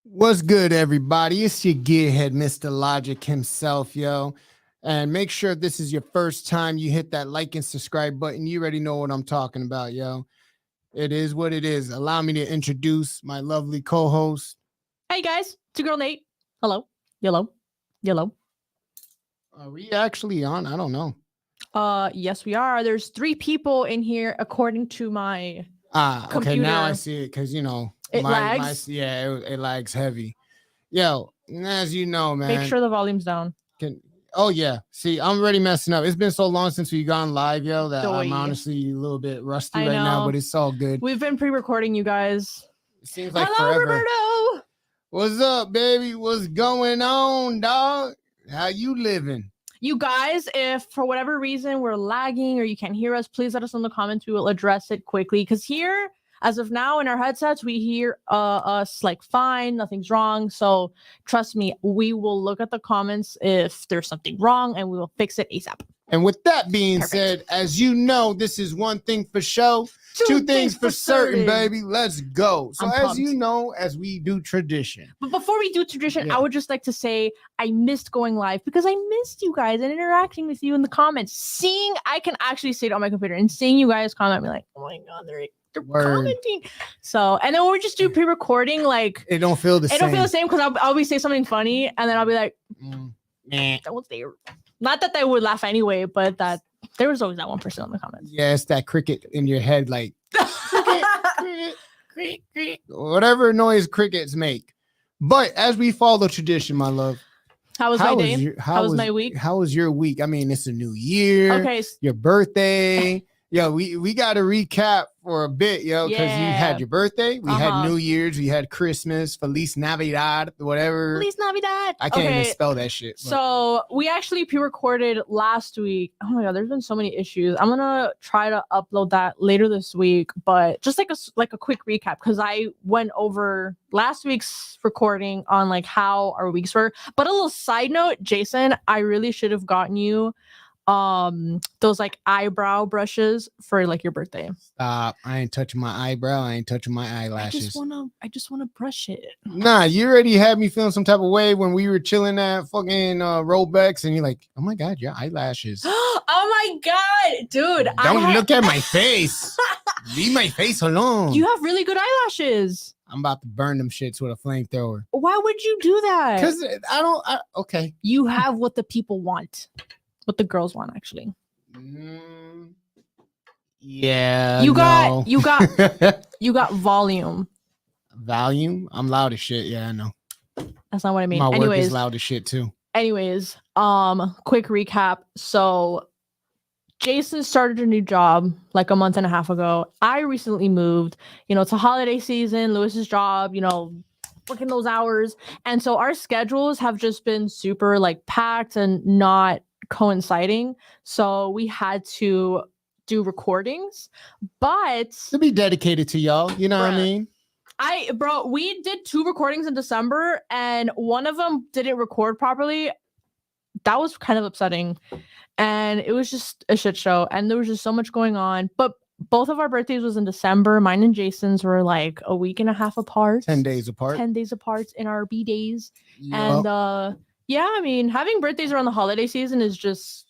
What's good, everybody? It's your gearhead, Mr. Logic himself, yo. And make sure if this is your first time, you hit that like and subscribe button. You already know what I'm talking about, yo. It is what it is. Allow me to introduce my lovely co-host. Hey guys, it's your girl Nate. Hello, yellow. Are we actually on? I don't know. Yes we are. There's 3 people in here according to my Okay. Now I computer. see it because It lags. it lags heavy. Yo, as you know, man. Make sure the volume's down. Oh yeah. See, I'm already messing up. It's been so long since we've gone live, yo, that I'm Doy. honestly a little bit rusty I right now, know. but it's all good. We've been pre-recording you guys. It seems like Hello, forever. Roberto. What's up, baby? What's going on, dog? How you living? You guys, if for whatever reason we're lagging or you can't hear us, please let us know in the comments. We will address it quickly. Because here, as of now, in our headsets, we hear us like fine, nothing's wrong. So trust me, we will look at the comments if there's something wrong and we will fix it ASAP. And with that being Perfect. said, as you know, this is one thing for show, two things for certain, baby. Let's go. So I'm as pumped. you know, as we do tradition. But before we do tradition, Yeah. I would just like to say I missed going live because I missed you guys and interacting with you in the comments. I can actually see it on my computer and seeing you guys comment, me like, oh my god, they're Word. commenting. So, and then when we just do pre-recording, like It don't feel the it same. don't feel the same because I'll always say something funny and then I'll be like, Meh. that was there. Not that they would laugh anyway, but that there was always that one person in the comments. Yeah, it's that cricket in your head, like cricket, whatever noise crickets make. But as we follow tradition, my love, How was my day? how was my week? How was your week? I mean, it's a new year. Okay. Your birthday. Yo, we got to recap for a bit, yo, because you had Yeah. your birthday, we had Uh-huh. New Year's, we had Christmas, Feliz Navidad, whatever. Feliz Navidad. I can't Okay. even spell that shit. but- So we actually pre-recorded last week. Oh my god, there's been so many issues. I'm gonna try to upload that later this week, but just like a quick recap because I went over last week's recording on like how our weeks were. But a little side note, Jason, I really should have gotten you those like eyebrow brushes for like your birthday. Stop. I ain't touching my eyebrow. I ain't touching my eyelashes. I just wanna brush it. Nah, you already had me feeling some type of way when we were chilling at fucking Rolex, and you're like, "Oh my god, your eyelashes! Oh my god, dude! Don't look at my face. Leave my face alone. You have really good eyelashes. I'm about to burn them shits with a flamethrower. Why would you do that? Because okay. You have what the people want, what the girls want, actually. Yeah. You got no. you got volume. Volume. I'm loud as shit. Yeah, I know. That's not what I mean. My work Anyways, is loud as shit too. Quick recap. So Jason started a new job like a month and a half ago. I recently moved. You know, it's a holiday season. Lewis's job, you know, working those hours. And so our schedules have just been super like packed and not coinciding. So we had to do recordings. But To be dedicated to y'all, you know what I Bruh. mean? we did 2 recordings in December and one of them didn't record properly. That was kind of upsetting. And it was just a shit show. And there was just so much going on. But both of our birthdays was in December. Mine and Jason's were like a week and a half apart. 10 days apart. 10 days apart in our B days. Yup. And yeah, I mean, having birthdays around the holiday season is just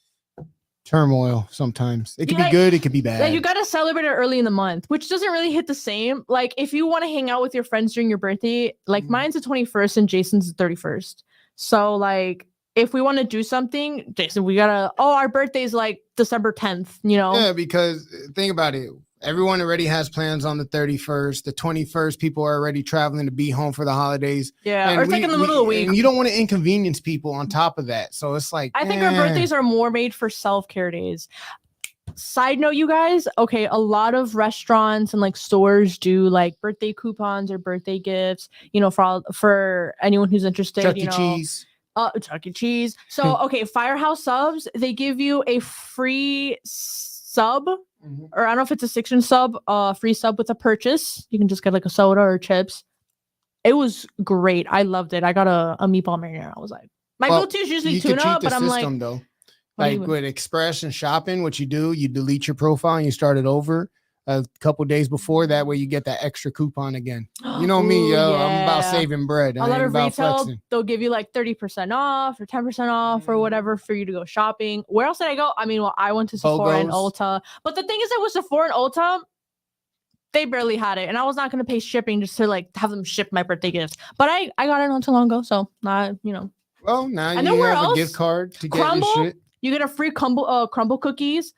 Turmoil sometimes. It could be like- good, it could be bad. like you gotta celebrate it early in the month, which doesn't really hit the same. Like if you want to hang out with your friends during your birthday, like Mhm. mine's the 21st and Jason's the 31st. So like if we want to do something, Jason, we gotta our birthday's like December 10th, you know? Yeah, because think about it. Everyone already has plans on the 31st. The 21st, people are already traveling to be home for the holidays. Yeah. And Or it's like in the middle of the week. And you don't want to inconvenience people on top of that. So it's like I think our birthdays are more made for self-care days. Side note, you guys, okay, a lot of restaurants and like stores do like birthday coupons or birthday gifts, you know, for anyone who's interested. Chuck you E. know, Cheese. Chuck E. Cheese. So, okay, Firehouse subs, they give you a free sub, or I don't know if it's a 6-inch sub, free sub with a purchase. You can just get like a soda or chips. It was great. I loved it. I got a meatball marinara. I was like, my Well, go-to is usually You could tuna, cheat the but I'm like, system though. what do you Like mean? with Express and shopping, what you do, you delete your profile and you start it over. a couple days before. That way you get that extra coupon again. You know me, Ooh, yo. I'm about yeah. saving bread. A I lot ain't of about retail, flexing. they'll give you like 30% off or 10% off or whatever for you to go shopping. Where else did I go? I mean, well, I went to Sephora and BOGOs. Ulta. But the thing is that with Sephora and Ulta, they barely had it. And I was not going to pay shipping just to like have them ship my birthday gifts. But I got it not too long ago. So, Well, now And you then where have a else? gift card to get Crumble? your shit. You get a free crumble cookies.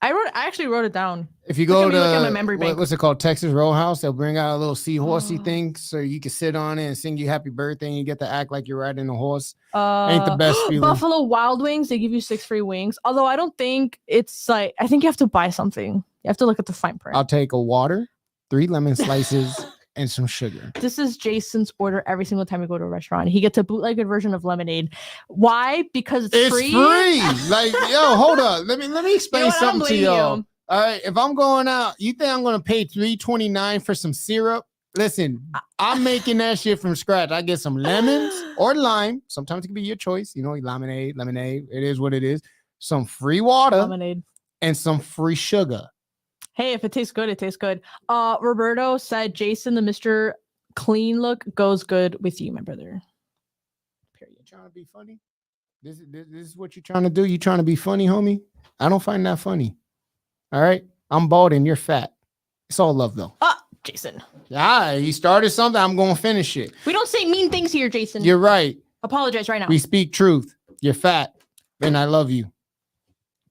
I actually wrote it down. If you Look go at me, look at my to memory bank. what's it called, Texas Roadhouse, they'll bring out a little seahorsey Oh. thing so you can sit on it and sing you happy birthday, and you get to act like you're riding a horse. Ain't the best feeling. Buffalo Wild Wings, they give you 6 free wings. Although I don't think it's like, I think you have to buy something. You have to look at the fine print. I'll take a water, 3 lemon slices, and some sugar. This is Jason's order every single time we go to a restaurant. He gets a bootlegged version of lemonade. Why? Because it's free. Like, yo, hold up. Let me explain what? I don't something to blame y'all. you. All right, if I'm going out, you think I'm gonna pay $3.29 for some syrup? Listen, I'm making that shit from scratch. I get some lemons or lime. Sometimes it can be your choice. You know, lemonade. It is what it is. Some free water Lemonade. and some free sugar. Hey, if it tastes good, it tastes good. Roberto said, Jason, the Mr. Clean look goes good with you, my brother. Period. You trying to be funny? This is what you're trying to do? You trying to be funny, homie? I don't find that funny. All right? I'm bald and you're fat. It's all love, though. Jason. Yeah, you started something. I'm going to finish it. We don't say mean things here, Jason. You're right. Apologize right now. We speak truth. You're fat and I love you.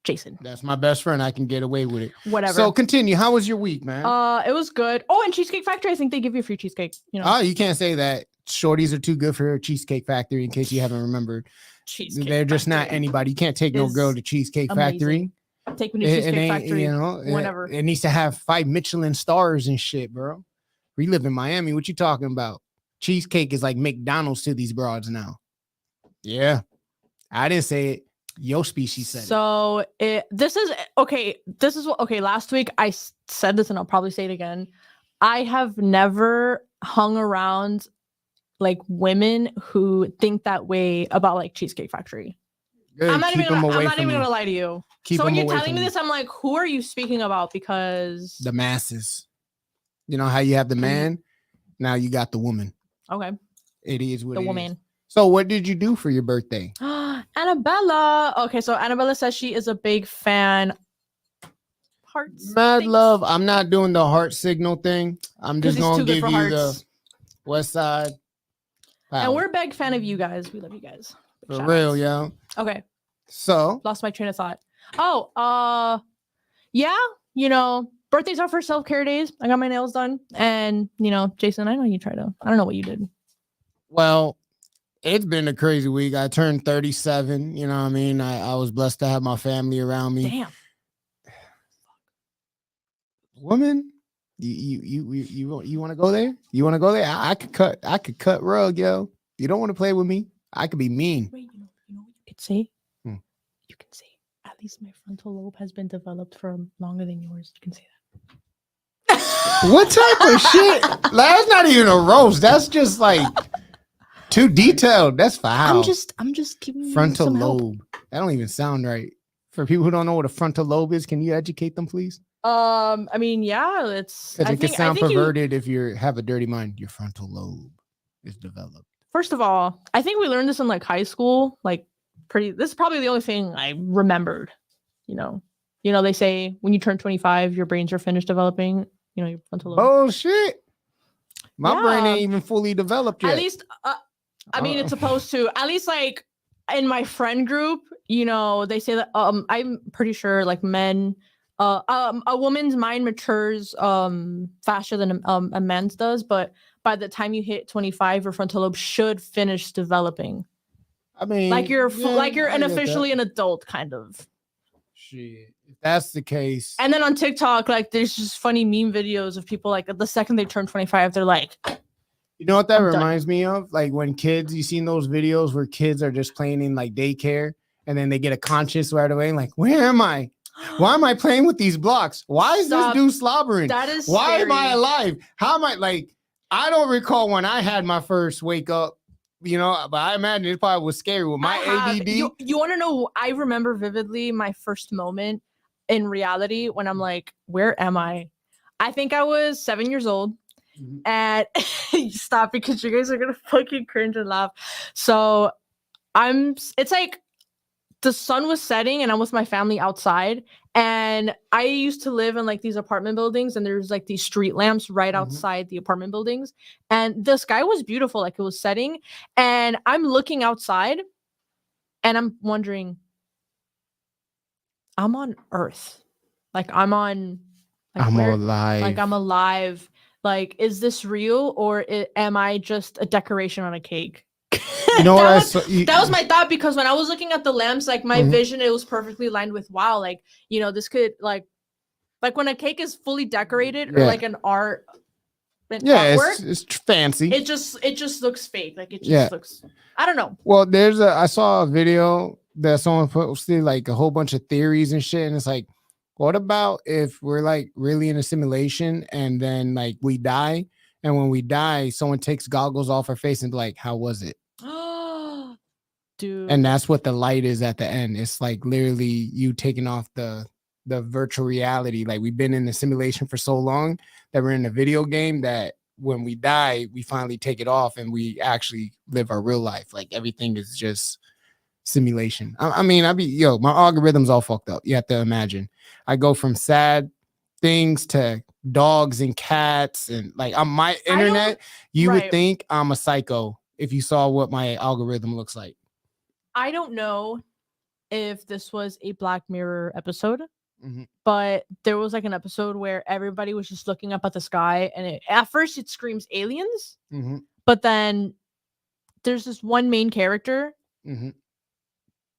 Jason. That's my best friend. I can get away with it. Whatever. So continue. How was your week, man? It was good. Oh, and Cheesecake Factory, I think they give you free cheesecake. You know, Oh, you can't say that. Shorties are too good for Cheesecake Factory, in case you haven't remembered. Cheesecake They're just not Factory anybody. You can't take no is girl to Cheesecake amazing. Factory. Take me to It Cheesecake ain't, Factory. you know, whenever. It needs to have 5 Michelin stars and shit, bro. We live in Miami. What you talking about? Cheesecake is like McDonald's to these broads now. Yeah. I didn't say it. Your species said it. So this is okay. Last week I said this and I'll probably say it again. I have never hung around like women who think that way about like Cheesecake Factory. Good. I'm not Keep even them gonna, away I'm not from even you. gonna lie to you. Keep So when them you're away telling from me you. this, I'm like, who are you speaking about? Because The masses. You know how you have the man? Now you got the woman. okay, It is what the it is. woman. So what did you do for your birthday? Annabella. Okay, so Annabella says she is a big fan. Hearts. Mad thanks. love. I'm not doing the heart signal thing. I'm 'Cause just he's gonna too good give for you hearts. the West Side. And power. we're a big fan of you guys. We love you guys. Big For shout real, outs. yo. Okay, So lost my train of thought. Oh, yeah, you know, birthdays are for self-care days. I got my nails done. And, you know, Jason, I know you tried to. I don't know what you did. well, it's been a crazy week. I turned 37. You know what I mean? I was blessed to have my family around me. Damn. Woman, you want to go there? You want to go there? I could cut rug, yo. You don't want to play with me? I could be mean. Wait, you know what you could say? Hmm. You can say, at least my frontal lobe has been developed for longer than yours. You can say that. What type of shit? That's not even a roast. That's just like too detailed. That's foul. I'm just giving you Frontal some help. lobe. That don't even sound right. For people who don't know what a frontal lobe is, can you educate them, please? I mean, yeah, it's. Because I it can think, sound I think perverted if you have a dirty mind. Your frontal lobe is developed. First of all, I think we learned this in like high school. Like, this is probably the only thing I remembered. You know, they say when you turn 25, your brains are finished developing. You know, your frontal lobe. Bullshit. My brain Yeah. ain't even fully developed yet. At least, I mean, it's supposed to. At least, like in my friend group, you know, they say that. I'm pretty sure like men, a woman's mind matures faster than a man's does, but by the time you hit 25, your frontal lobe should finish developing. I mean, Like you're yeah, like you're I get that. officially an adult, kind of. Shit. If that's the case, And then on TikTok, like there's just funny meme videos of people like the second they turn 25, they're like, you know what that I'm done. reminds me of? Like when kids, you seen those videos where kids are just playing in like daycare and then they get a conscience right away. Like, where am I? Why am I playing with these blocks? Why is Stop. this dude slobbering? that is Why am I scary. alive? How am I like? I don't recall when I had my first wake up, you know, but I imagine it probably was scary with my I have- ADD. You want to know? I remember vividly my first moment. in reality when I'm like, where am I? I think I was 7 years old. And stop, because you guys are gonna fucking cringe and laugh. So it's like the sun was setting and I'm with my family outside. And I used to live in like these apartment buildings, and there's like these street lamps right outside the apartment buildings. And the sky was beautiful, like it was setting. And I'm looking outside and I'm wondering, I'm on Earth. Like I'm on, like, I'm where, alive. like I'm alive. Like, is this real, or am I just a decoration on a cake? You know what? That was my thought, because when I was looking at the lamps, like my vision, it was perfectly aligned with, wow, like, you know, this could like when a cake is fully decorated or like an artwork, it's fancy. It just looks fake. Like it just looks, I don't know. Well, I saw a video that someone posted, like a whole bunch of theories and shit, and it's like, what about if we're like really in a simulation and then like we die, and when we die, someone takes goggles off our face and be like, how was it? Dude. And that's what the light is at the end. It's like literally you taking off the virtual reality. Like we've been in the simulation for so long that we're in a video game that when we die, we finally take it off and we actually live our real life. Like everything is just simulation. I mean, my algorithm's all fucked up. You have to imagine. I go from sad things to dogs and cats, and like on my internet, you would think I'm a psycho if you saw what my algorithm looks like. I don't know if this was a Black Mirror episode, but there was like an episode where everybody was just looking up at the sky, and at first it screams aliens, but then there's this one main character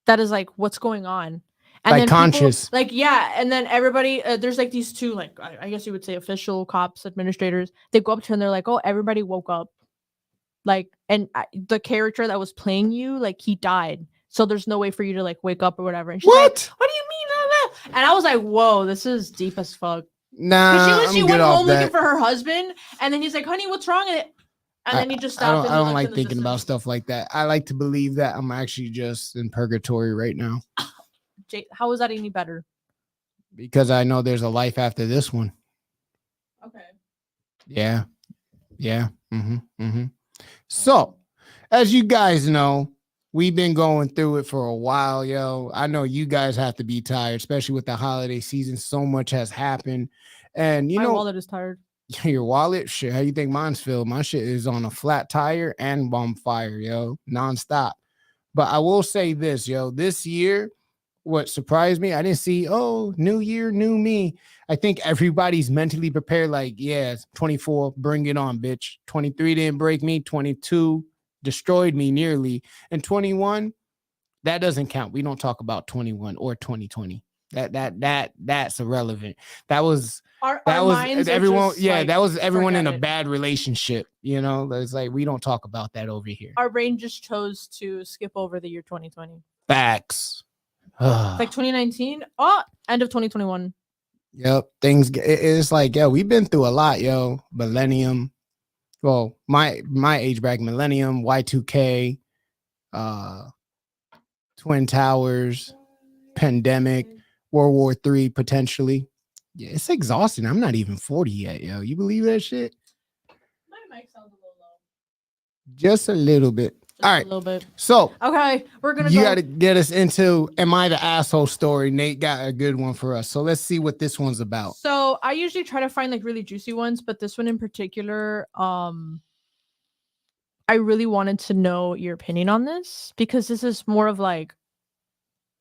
that is like, what's going on? And like then conscious. People, like, yeah. And then everybody, there's like these two, like, I guess you would say official cops, administrators. They go up to her and they're like, oh, everybody woke up. Like, and the character that was playing you, like, he died. So there's no way for you to like wake up or whatever. And she's like, what do you mean? And I was like, whoa, this is deep as fuck. Nah, she went home looking for her husband. And then he's like, honey, what's wrong? And then he just stopped. I don't like thinking about stuff like that. I like to believe that I'm actually just in purgatory right now. How is that any better? Because I know there's a life after this one. Okay. Yeah. So, as you guys know, we've been going through it for a while, yo. I know you guys have to be tired, especially with the holiday season. So much has happened. And my wallet is tired. Your wallet? Shit, how you think mine's filled? My shit is on a flat tire and on fire, yo, nonstop. But I will say this, yo, this year, what surprised me, I didn't see, new year, new me. I think everybody's mentally prepared, like, yeah, 24, bring it on, bitch. 23 didn't break me. 22 destroyed me nearly. And 21, that doesn't count. We don't talk about 21 or 2020. That's irrelevant. That was everyone. Yeah, like, that was everyone in a bad relationship. You know, it's like we don't talk about that over here. Our brain just chose to skip over the year 2020. Facts. Like 2019. Oh, end of 2021. Yep. It's like, yo, we've been through a lot, yo. Millennium. Well, my age bracket, millennium, Y2K, Twin Towers, pandemic, World War III, potentially. Yeah, it's exhausting. I'm not even 40 yet, yo. You believe that shit? My mic sounds a little low. Just a little bit. All right. A little bit. So, okay, we're gonna. You got to get us into "Am I the Asshole?" story. Nate got a good one for us, so let's see what this one's about. So I usually try to find like really juicy ones, but this one in particular, I really wanted to know your opinion on this, because this is more of like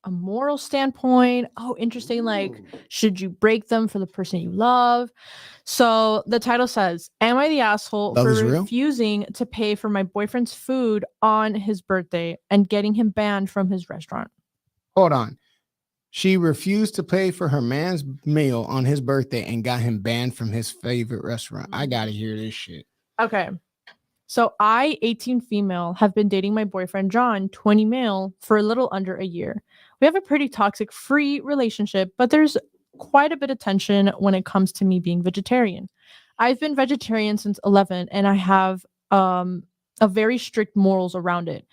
a moral standpoint. Oh, interesting. Ooh. Like, should you break them for the person you love? So the title says, am I the asshole for refusing to pay for my boyfriend's food on his birthday and getting him banned from his restaurant? Hold on. She refused to pay for her man's meal on his birthday and got him banned from his favorite restaurant. I got to hear this shit. Okay. So I, 18 female, have been dating my boyfriend, John, 20 male, for a little under a year. We have a pretty toxic, free relationship, but there's quite a bit of tension when it comes to me being vegetarian. I've been vegetarian since 11, and I have a very strict morals around it.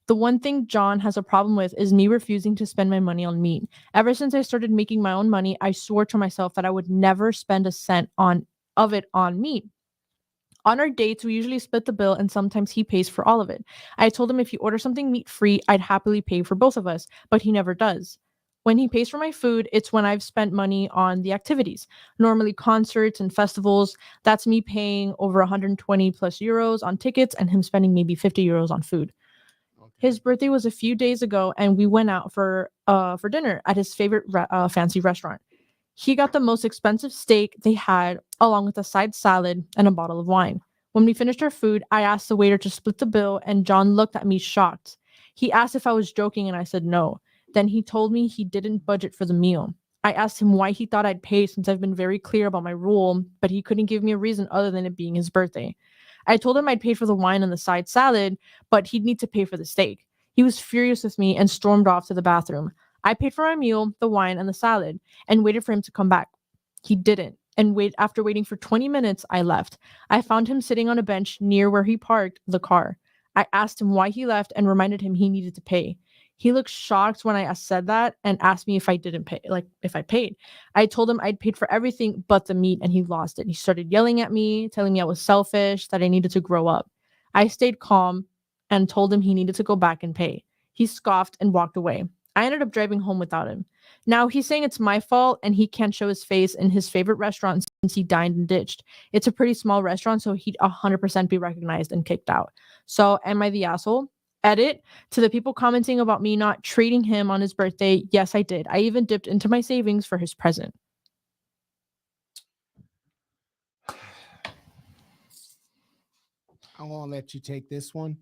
The one thing John has a problem with is me refusing to spend my money on meat. Ever since I started making my own money, I swore to myself that I would never spend a cent of it on meat. On our dates, we usually split the bill and sometimes he pays for all of it. I told him if he orders something meat free, I'd happily pay for both of us, but he never does. When he pays for my food, it's when I've spent money on the activities, normally concerts and festivals. That's me paying over 120 plus euros on tickets and him spending maybe 50 euros on food. His birthday was a few days ago, and we went out for dinner at his favorite fancy restaurant. He got the most expensive steak they had, along with a side salad and a bottle of wine. When we finished our food, I asked the waiter to split the bill, and John looked at me shocked. He asked if I was joking, and I said no. Then he told me he didn't budget for the meal. I asked him why he thought I'd pay since I've been very clear about my rule, but he couldn't give me a reason other than it being his birthday. I told him I'd pay for the wine and the side salad, but he'd need to pay for the steak. He was furious with me and stormed off to the bathroom. I paid for my meal, the wine, and the salad, and waited for him to come back. He didn't. And after waiting for 20 minutes, I left. I found him sitting on a bench near where he parked the car. I asked him why he left and reminded him he needed to pay. He looked shocked when I said that and asked me if I didn't pay, like if I paid. I told him I'd paid for everything but the meat, and he lost it. He started yelling at me, telling me I was selfish, that I needed to grow up. I stayed calm and told him he needed to go back and pay. He scoffed and walked away. I ended up driving home without him. Now he's saying it's my fault and he can't show his face in his favorite restaurant since he dined and ditched. It's a pretty small restaurant, so he'd 100% be recognized and kicked out. So am I the asshole? Edit, to the people commenting about me not treating him on his birthday, yes, I did. I even dipped into my savings for his present. I won't let you take this one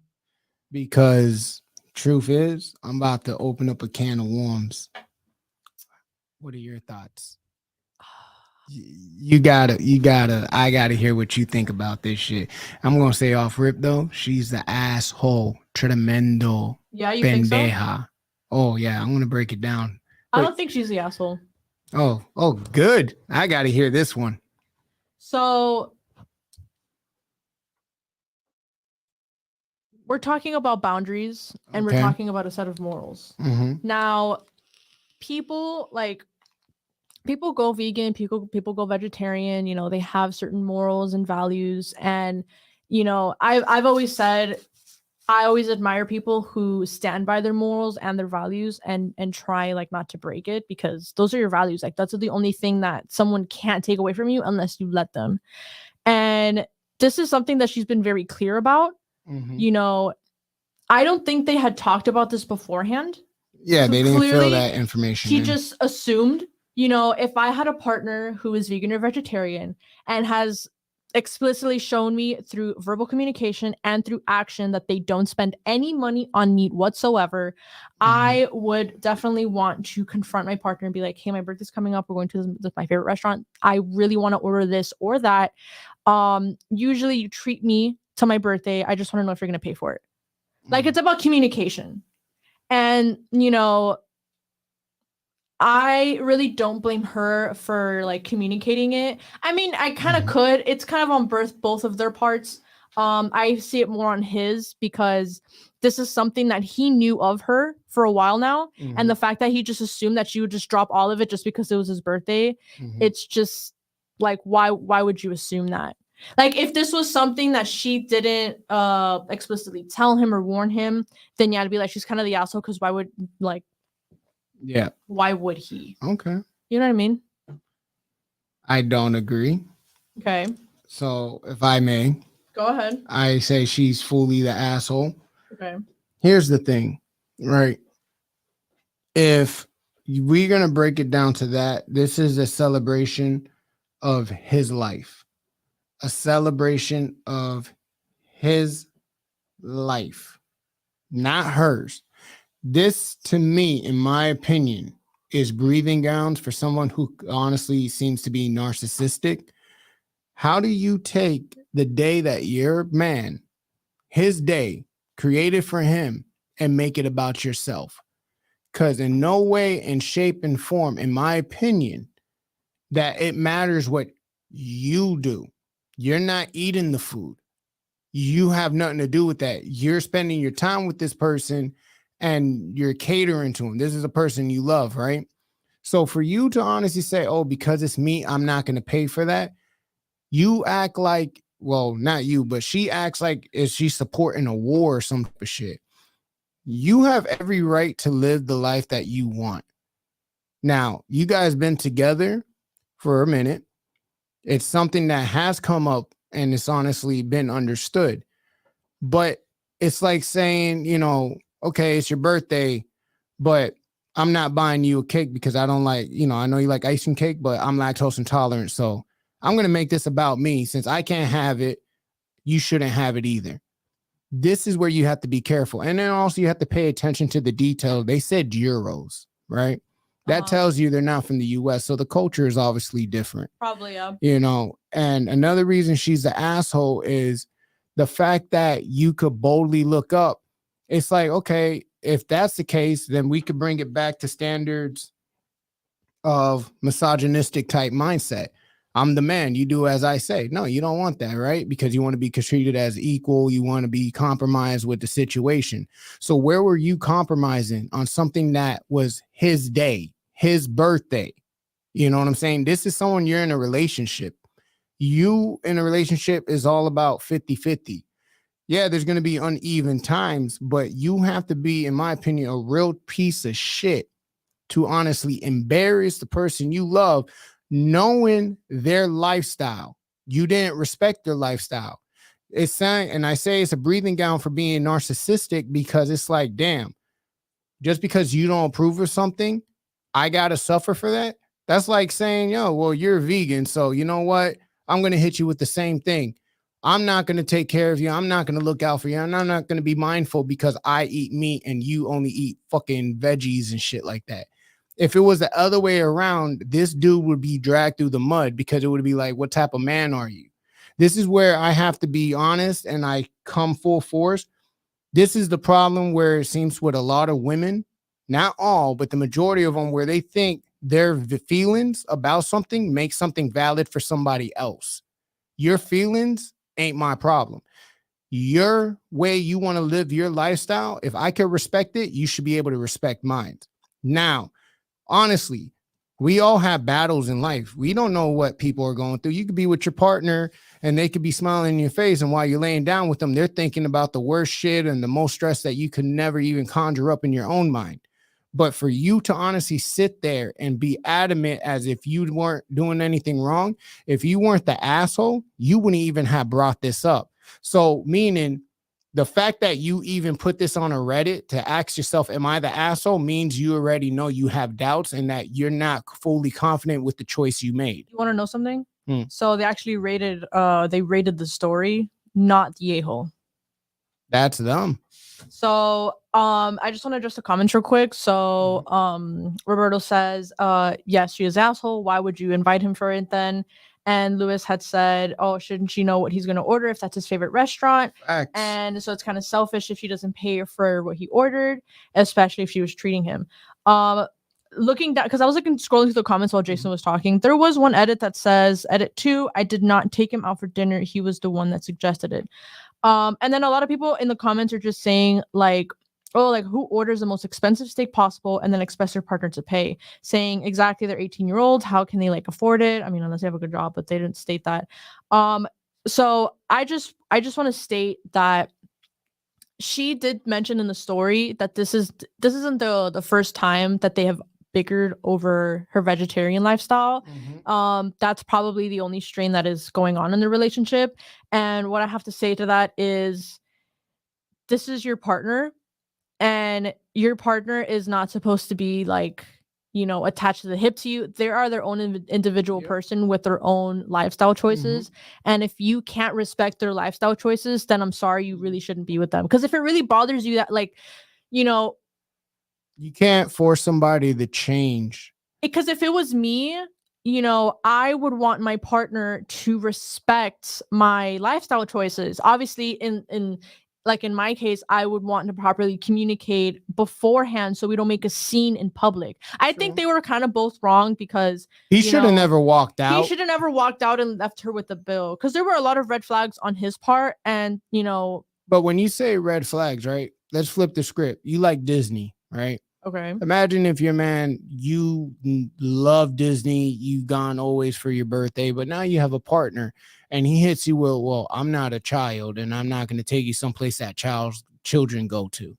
because truth is, I'm about to open up a can of worms. What are your thoughts? I gotta hear what you think about this shit. I'm gonna say off rip though, she's the asshole, tremendo, Yeah, you think so? pendeja. Oh yeah, I'm gonna break it down. I don't think she's the asshole. Oh, good. I gotta hear this one. So we're talking about boundaries and Okay. we're talking about a set of morals. Mm-hmm. Now, people go vegan, people go vegetarian, you know, they have certain morals and values. And, you know, I've always said I always admire people who stand by their morals and their values and try like not to break it, because those are your values. Like that's the only thing that someone can't take away from you unless you let them. And this is something that she's been very clear about. Mm-hmm. You know, I don't think they had talked about this beforehand. Yeah, So they didn't fill clearly, that information. He in. just assumed, you know, if I had a partner who is vegan or vegetarian and has explicitly shown me through verbal communication and through action that they don't spend any money on meat whatsoever, I would definitely want to confront my partner and be like, hey, my birthday's coming up. We're going to my favorite restaurant. I really want to order this or that. Usually you treat me to my birthday. I just want to know if you're going to pay for it. Like, it's about communication. And, you know, I really don't blame her for like communicating it. I mean, I kind of could. It's kind of on both of their parts. I see it more on his because this is something that he knew of her for a while now. And the fact that he just assumed that she would just drop all of it just because it was his birthday, it's just like, why would you assume that? Like, if this was something that she didn't explicitly tell him or warn him, then yeah, I'd be like, she's kind of the asshole, because why would he? Okay. You know what I mean? I don't agree. Okay. So if I may, Go ahead. I say she's fully the asshole. Okay. Here's the thing, right? If we're going to break it down to that, this is a celebration of his life, a celebration of his life, not hers. This, to me, in my opinion, is breathing grounds for someone who honestly seems to be narcissistic. How do you take the day that your man, his day, created for him, and make it about yourself? Because in no way, in shape, and form, in my opinion, that it matters what you do. You're not eating the food. You have nothing to do with that. You're spending your time with this person and you're catering to him. This is a person you love, right? So for you to honestly say, oh, because it's me, I'm not going to pay for that. You act like, well, not you, but she acts like is she supporting a war or some type of shit. You have every right to live the life that you want. Now, you guys been together for a minute. It's something that has come up and it's honestly been understood. But it's like saying, okay, it's your birthday, but I'm not buying you a cake because I don't like, I know you like icing cake, but I'm lactose intolerant. So I'm going to make this about me. Since I can't have it, you shouldn't have it either. This is where you have to be careful. And then also you have to pay attention to the detail. They said euros, right? That tells you they're not from the US. So the culture is obviously different. Probably, yeah. And another reason she's the asshole is the fact that you could boldly look up. It's like, okay, if that's the case, then we could bring it back to standards of misogynistic type mindset. I'm the man, you do as I say. No, you don't want that, right? Because you want to be treated as equal. You want to be compromised with the situation. So where were you compromising on something that was his day, his birthday? You know what I'm saying? This is someone you're in a relationship. You in a relationship is all about 50-50. Yeah, there's going to be uneven times, but you have to be, in my opinion, a real piece of shit to honestly embarrass the person you love, knowing their lifestyle. You didn't respect their lifestyle. It's saying, and I say it's a breathing down for being narcissistic, because it's like, damn, just because you don't approve of something, I got to suffer for that. That's like saying, yo, well, you're vegan, so you know what? I'm going to hit you with the same thing. I'm not going to take care of you. I'm not going to look out for you. And I'm not going to be mindful because I eat meat and you only eat fucking veggies and shit like that. If it was the other way around, this dude would be dragged through the mud, because it would be like, what type of man are you? This is where I have to be honest and I come full force. This is the problem where it seems with a lot of women, not all, but the majority of them, where they think their feelings about something make something valid for somebody else. Your feelings ain't my problem. Your way you want to live your lifestyle, if I can respect it, you should be able to respect mine. Now, honestly, we all have battles in life. We don't know what people are going through. You could be with your partner and they could be smiling in your face, and while you're laying down with them, they're thinking about the worst shit and the most stress that you could never even conjure up in your own mind. But for you to honestly sit there and be adamant as if you weren't doing anything wrong, if you weren't the asshole, you wouldn't even have brought this up. So meaning the fact that you even put this on a Reddit to ask yourself, am I the asshole, means you already know you have doubts and that you're not fully confident with the choice you made. You want to know something? So they actually rated the story, not the a-hole. That's them. So I just want to address the comments real quick. So Roberto says, yes, she is asshole. Why would you invite him for it then? And Lewis had said, oh, shouldn't she know what he's going to order if that's his favorite restaurant? Facts. And so it's kind of selfish if she doesn't pay for what he ordered, especially if she was treating him. Looking down, because I was scrolling through the comments while Jason was talking, there was one edit that says, edit 2, I did not take him out for dinner. He was the one that suggested it. And then a lot of people in the comments are just saying like, oh, like who orders the most expensive steak possible and then expects their partner to pay, saying exactly they're 18-year-olds. How can they like afford it? I mean, unless they have a good job, but they didn't state that. So I just want to state that she did mention in the story that this isn't the first time that they have bickered over her vegetarian lifestyle. That's probably the only strain that is going on in the relationship. And what I have to say to that is, this is your partner, and your partner is not supposed to be like, attached to the hip to you. They are their own individual person with their own lifestyle choices. And if you can't respect their lifestyle choices, then I'm sorry, you really shouldn't be with them. Because if it really bothers you that, like, you can't force somebody to change. Because if it was me, I would want my partner to respect my lifestyle choices. Obviously, in like in my case, I would want to properly communicate beforehand so we don't make a scene in public. I think they were kind of both wrong because he should have never walked he out. should have never walked out and left her with the bill, because there were a lot of red flags on his part. And But when you say red flags, right? Let's flip the script. You like Disney, right? okay, Imagine if your man, you love Disney, you've gone always for your birthday, but now you have a partner and he hits you with, well, I'm not a child and I'm not going to take you someplace that children go to.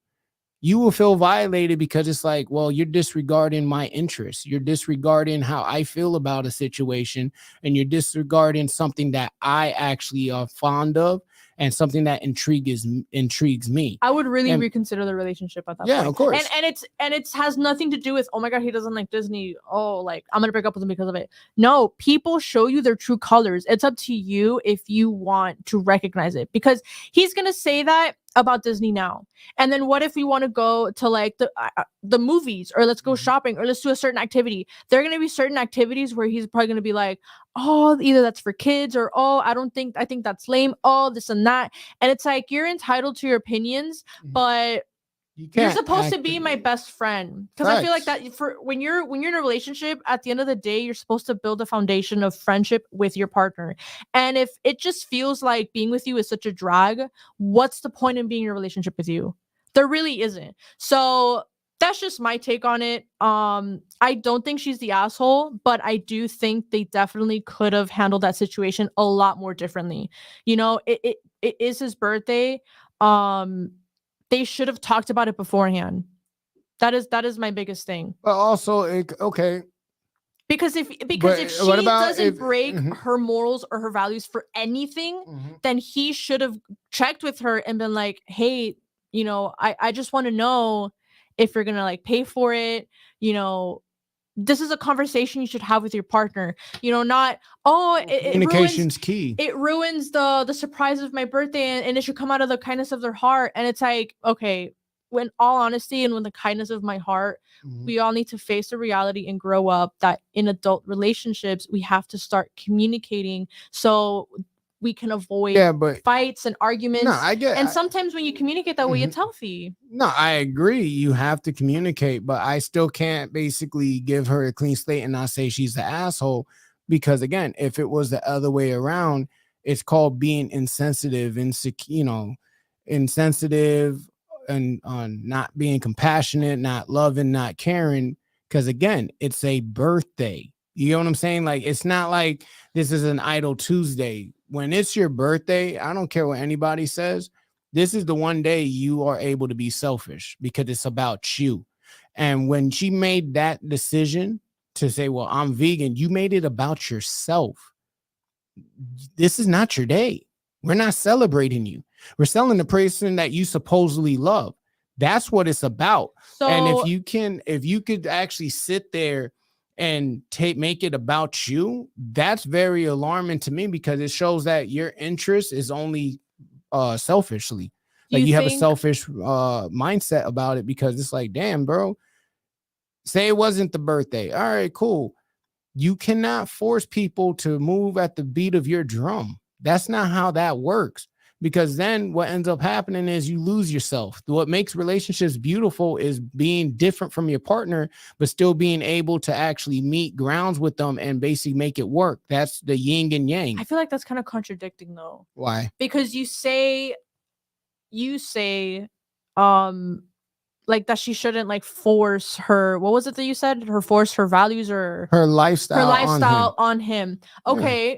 You will feel violated because it's like, well, you're disregarding my interests. You're disregarding how I feel about a situation, and you're disregarding something that I actually are fond of and something that intrigues me. I would really reconsider the relationship at that point. Yeah, of course. And it has nothing to do with, oh my God, he doesn't like Disney. Oh, like I'm gonna break up with him because of it. No, people show you their true colors. It's up to you if you want to recognize it, because he's gonna say that about Disney now. And then what if we want to go to like the movies, or let's go shopping, or let's do a certain activity? There are going to be certain activities where he's probably going to be like, oh, either that's for kids, or oh, I think that's lame, oh, this and that. And it's like, you're entitled to your opinions, but you're supposed to be my best friend. Because I feel like that for when you're in a relationship, at the end of the day, you're supposed to build a foundation of friendship with your partner. And if it just feels like being with you is such a drag, what's the point in being in a relationship with you? There really isn't. So that's just my take on it. I don't think she's the asshole, but I do think they definitely could have handled that situation a lot more differently. It is his birthday. They should have talked about it beforehand. That is my biggest thing. But also, okay. Because if she doesn't break her morals or her values for anything, then he should have checked with her and been like, hey, I just want to know if you're gonna like pay for it. This is a conversation you should have with your partner. Not, communication's key. It ruins the surprise of my birthday, and it should come out of the kindness of their heart. And it's like, okay, when all honesty and when the kindness of my heart, we all need to face the reality and grow up that in adult relationships, we have to start communicating so we can avoid fights and arguments. No, I get. And sometimes when you communicate that way, it's healthy. No, I agree. You have to communicate, but I still can't basically give her a clean slate and not say she's the asshole, because again, if it was the other way around, it's called being insensitive, insensitive, and not being compassionate, not loving, not caring. Because again, it's a birthday. You know what I'm saying? Like, it's not like this is an idle Tuesday. When it's your birthday, I don't care what anybody says. This is the one day you are able to be selfish because it's about you. And when she made that decision to say, well, I'm vegan, you made it about yourself. This is not your day. We're not celebrating you. We're selling the person that you supposedly love. That's what it's about. So, and if you could actually sit there and make it about you, that's very alarming to me, because it shows that your interest is only selfishly. Like you have a selfish mindset about it, because it's like, damn, bro, say it wasn't the birthday. All right, cool. You cannot force people to move at the beat of your drum. That's not how that works. Because then what ends up happening is you lose yourself. What makes relationships beautiful is being different from your partner, but still being able to actually meet grounds with them and basically make it work. That's the yin and yang. I feel like that's kind of contradicting though. Why? Because you say, like that she shouldn't like force her, what was it that you said? Force her values or her lifestyle on him. Okay. Yeah.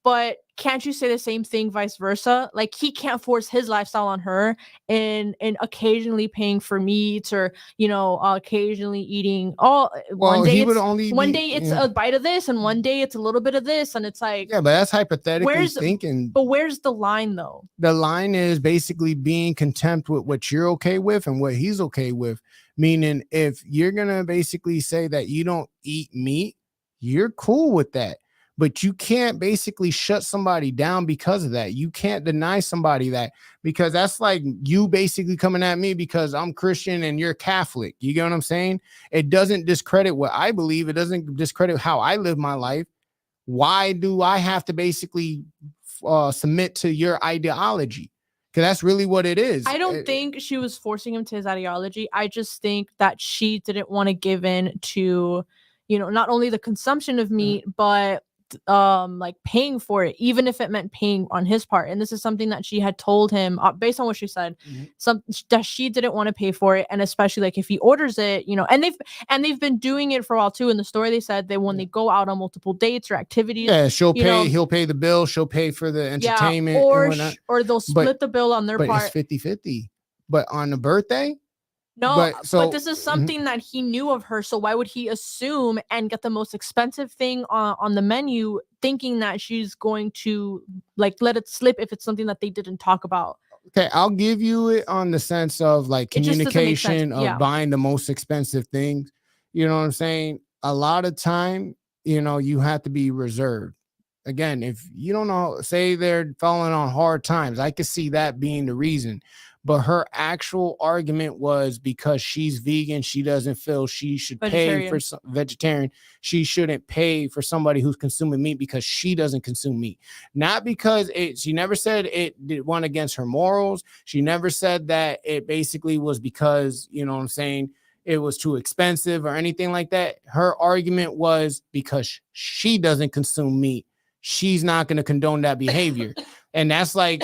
But can't you say the same thing vice versa? Like, he can't force his lifestyle on her and occasionally paying for meat, or occasionally eating one day it's a bite of this and one day it's a little bit of this, and it's like, yeah, but that's hypothetically thinking. But where's the line though? The line is basically being content with what you're okay with and what he's okay with. Meaning, if you're gonna basically say that you don't eat meat, you're cool with that. But you can't basically shut somebody down because of that. You can't deny somebody that, because that's like you basically coming at me because I'm Christian and you're Catholic. You get what I'm saying? It doesn't discredit what I believe. It doesn't discredit how I live my life. Why do I have to basically submit to your ideology? because that's really what it is. I don't think she was forcing him to his ideology. I just think that she didn't want to give in to, not only the consumption of meat, but like paying for it, even if it meant paying on his part. And this is something that she had told him, based on what she said, that she didn't want to pay for it. And especially like if he orders it, and they've been doing it for a while too. In the story, they said that when they go out on multiple dates or activities, she'll pay. He'll pay the bill. She'll pay for the entertainment, or they'll split the bill on their but part. It's 50-50. But on the birthday. No, but this is something that he knew of her. So why would he assume and get the most expensive thing on the menu, thinking that she's going to like let it slip if it's something that they didn't talk about? Okay, I'll give you it on the sense of like communication of buying the most expensive things. You know what I'm saying? A lot of time, you have to be reserved. Again, if you don't know, say they're falling on hard times, I could see that being the reason. But her actual argument was because she's vegan, she doesn't feel she should pay for vegetarian. She shouldn't pay for somebody who's consuming meat because she doesn't consume meat. Not because she never said it went against her morals. She never said that it basically was because, it was too expensive or anything like that. Her argument was because she doesn't consume meat, she's not going to condone that behavior. And that's like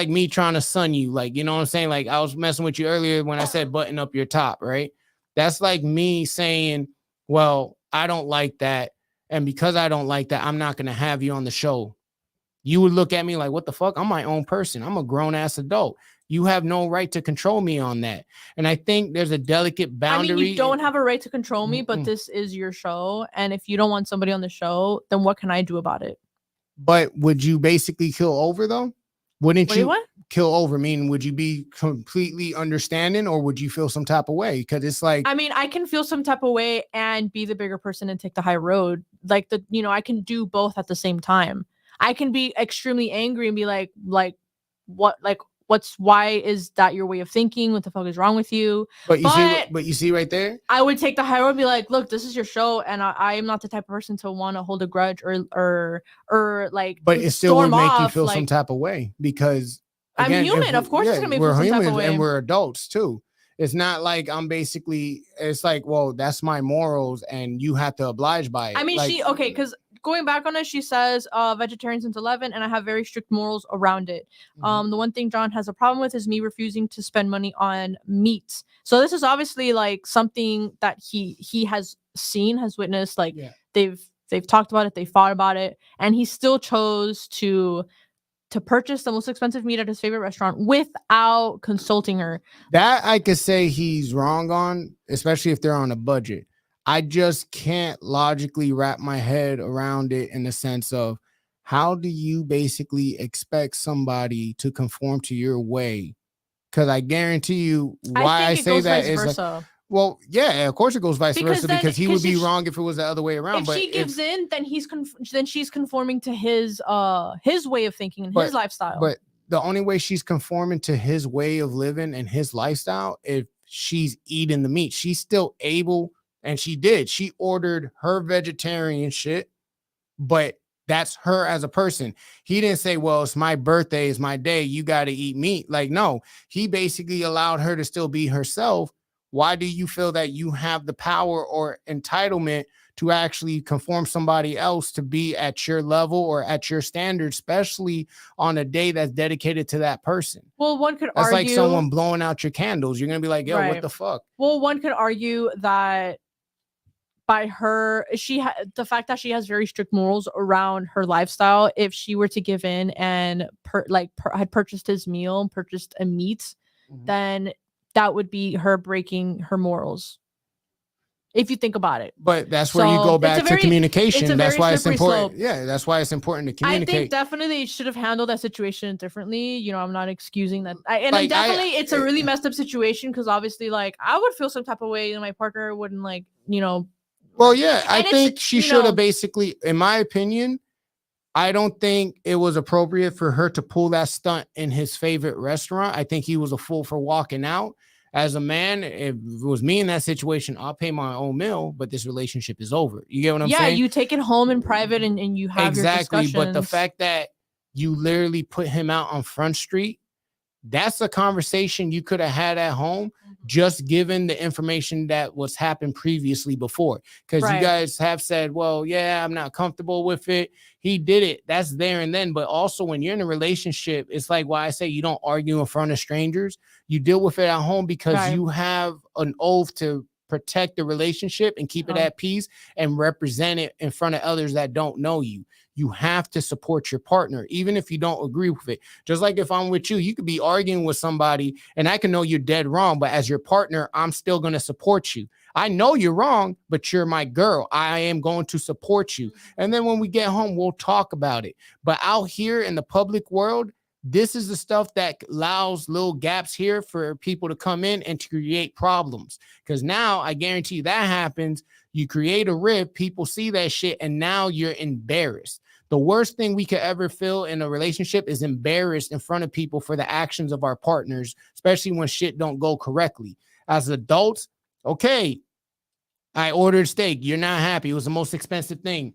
me trying to sun you. Like, you know what I'm saying? Like I was messing with you earlier when I said button up your top, right? That's like me saying, well, I don't like that. And because I don't like that, I'm not going to have you on the show. You would look at me like, what the fuck? I'm my own person. I'm a grown ass adult. You have no right to control me on that. And I think there's a delicate boundary. I mean, you don't have a right to control me, but this is your show. And if you don't want somebody on the show, then what can I do about it? But would you basically kill over though? Wouldn't you kill over? Meaning, would you be completely understanding or would you feel some type of way? Because it's like, I mean, I can feel some type of way and be the bigger person and take the high road. Like I can do both at the same time. I can be extremely angry and be like, why is that your way of thinking? What the fuck is wrong with you? But you see right there, I would take the high road and be like, look, this is your show, and I am not the type of person to want to hold a grudge or like. But it still would make you feel some type of way because again, I'm human. Of course, it's gonna make me feel some type of way, and we're adults too. It's not like it's like, well, that's my morals, and you have to oblige by it. I mean, because. Going back on it, she says vegetarian since 11, and I have very strict morals around it. The one thing John has a problem with is me refusing to spend money on meat. So this is obviously like something that he has seen, has witnessed. Like they've talked about it, they fought about it, and he still chose to purchase the most expensive meat at his favorite restaurant without consulting her. That I could say he's wrong on, especially if they're on a budget. I just can't logically wrap my head around it in the sense of how do you basically expect somebody to conform to your way? Because I guarantee you why I say that is like, well, yeah, of course it goes vice versa because he would be wrong if it was the other way around. If she gives in, then she's conforming to his way of thinking and his lifestyle. But the only way she's conforming to his way of living and his lifestyle, if she's eating the meat, she's still able. And she ordered her vegetarian shit, but that's her as a person. He didn't say, well, it's my birthday, it's my day, you got to eat meat. Like, no, he basically allowed her to still be herself. Why do you feel that you have the power or entitlement to actually conform somebody else to be at your level or at your standard, especially on a day that's dedicated to that person? Well, one could that's argue. That's like someone blowing out your candles. You're going to be like, yo, what the fuck? Well, one could argue that by her, the fact that she has very strict morals around her lifestyle, if she were to give in and had purchased his meal, purchased a meat, then that would be her breaking her morals. If you think about it. But that's where you go back to communication. That's why it's important. Yeah, that's why it's important to communicate. I think definitely they should have handled that situation differently. I'm not excusing that. It's a really messed up situation because obviously, like, I would feel some type of way and my partner wouldn't Well, yeah, I think she should have basically, in my opinion, I don't think it was appropriate for her to pull that stunt in his favorite restaurant. I think he was a fool for walking out. As a man, if it was me in that situation, I'll pay my own meal, but this relationship is over. You get what I'm saying? Yeah, you take it home in private and you have your discussions. But the fact that you literally put him out on Front Street That's a conversation you could have had at home, just given the information that was happened previously before. Because you Right. guys have said, well, yeah, I'm not comfortable with it. He did it. That's there and then. But also when you're in a relationship, it's like why I say you don't argue in front of strangers. You deal with it at home because Right. you have an oath to protect the relationship and keep it at peace and represent it in front of others that don't know you. You have to support your partner, even if you don't agree with it. Just like if I'm with you, you could be arguing with somebody and I can know you're dead wrong, but as your partner, I'm still going to support you. I know you're wrong, but you're my girl. I am going to support you. And then when we get home, we'll talk about it. But out here in the public world, this is the stuff that allows little gaps here for people to come in and to create problems. Because now I guarantee you that happens. You create a rift, people see that shit, and now you're embarrassed. The worst thing we could ever feel in a relationship is embarrassed in front of people for the actions of our partners, especially when shit don't go correctly. As adults, okay, I ordered steak. You're not happy. It was the most expensive thing.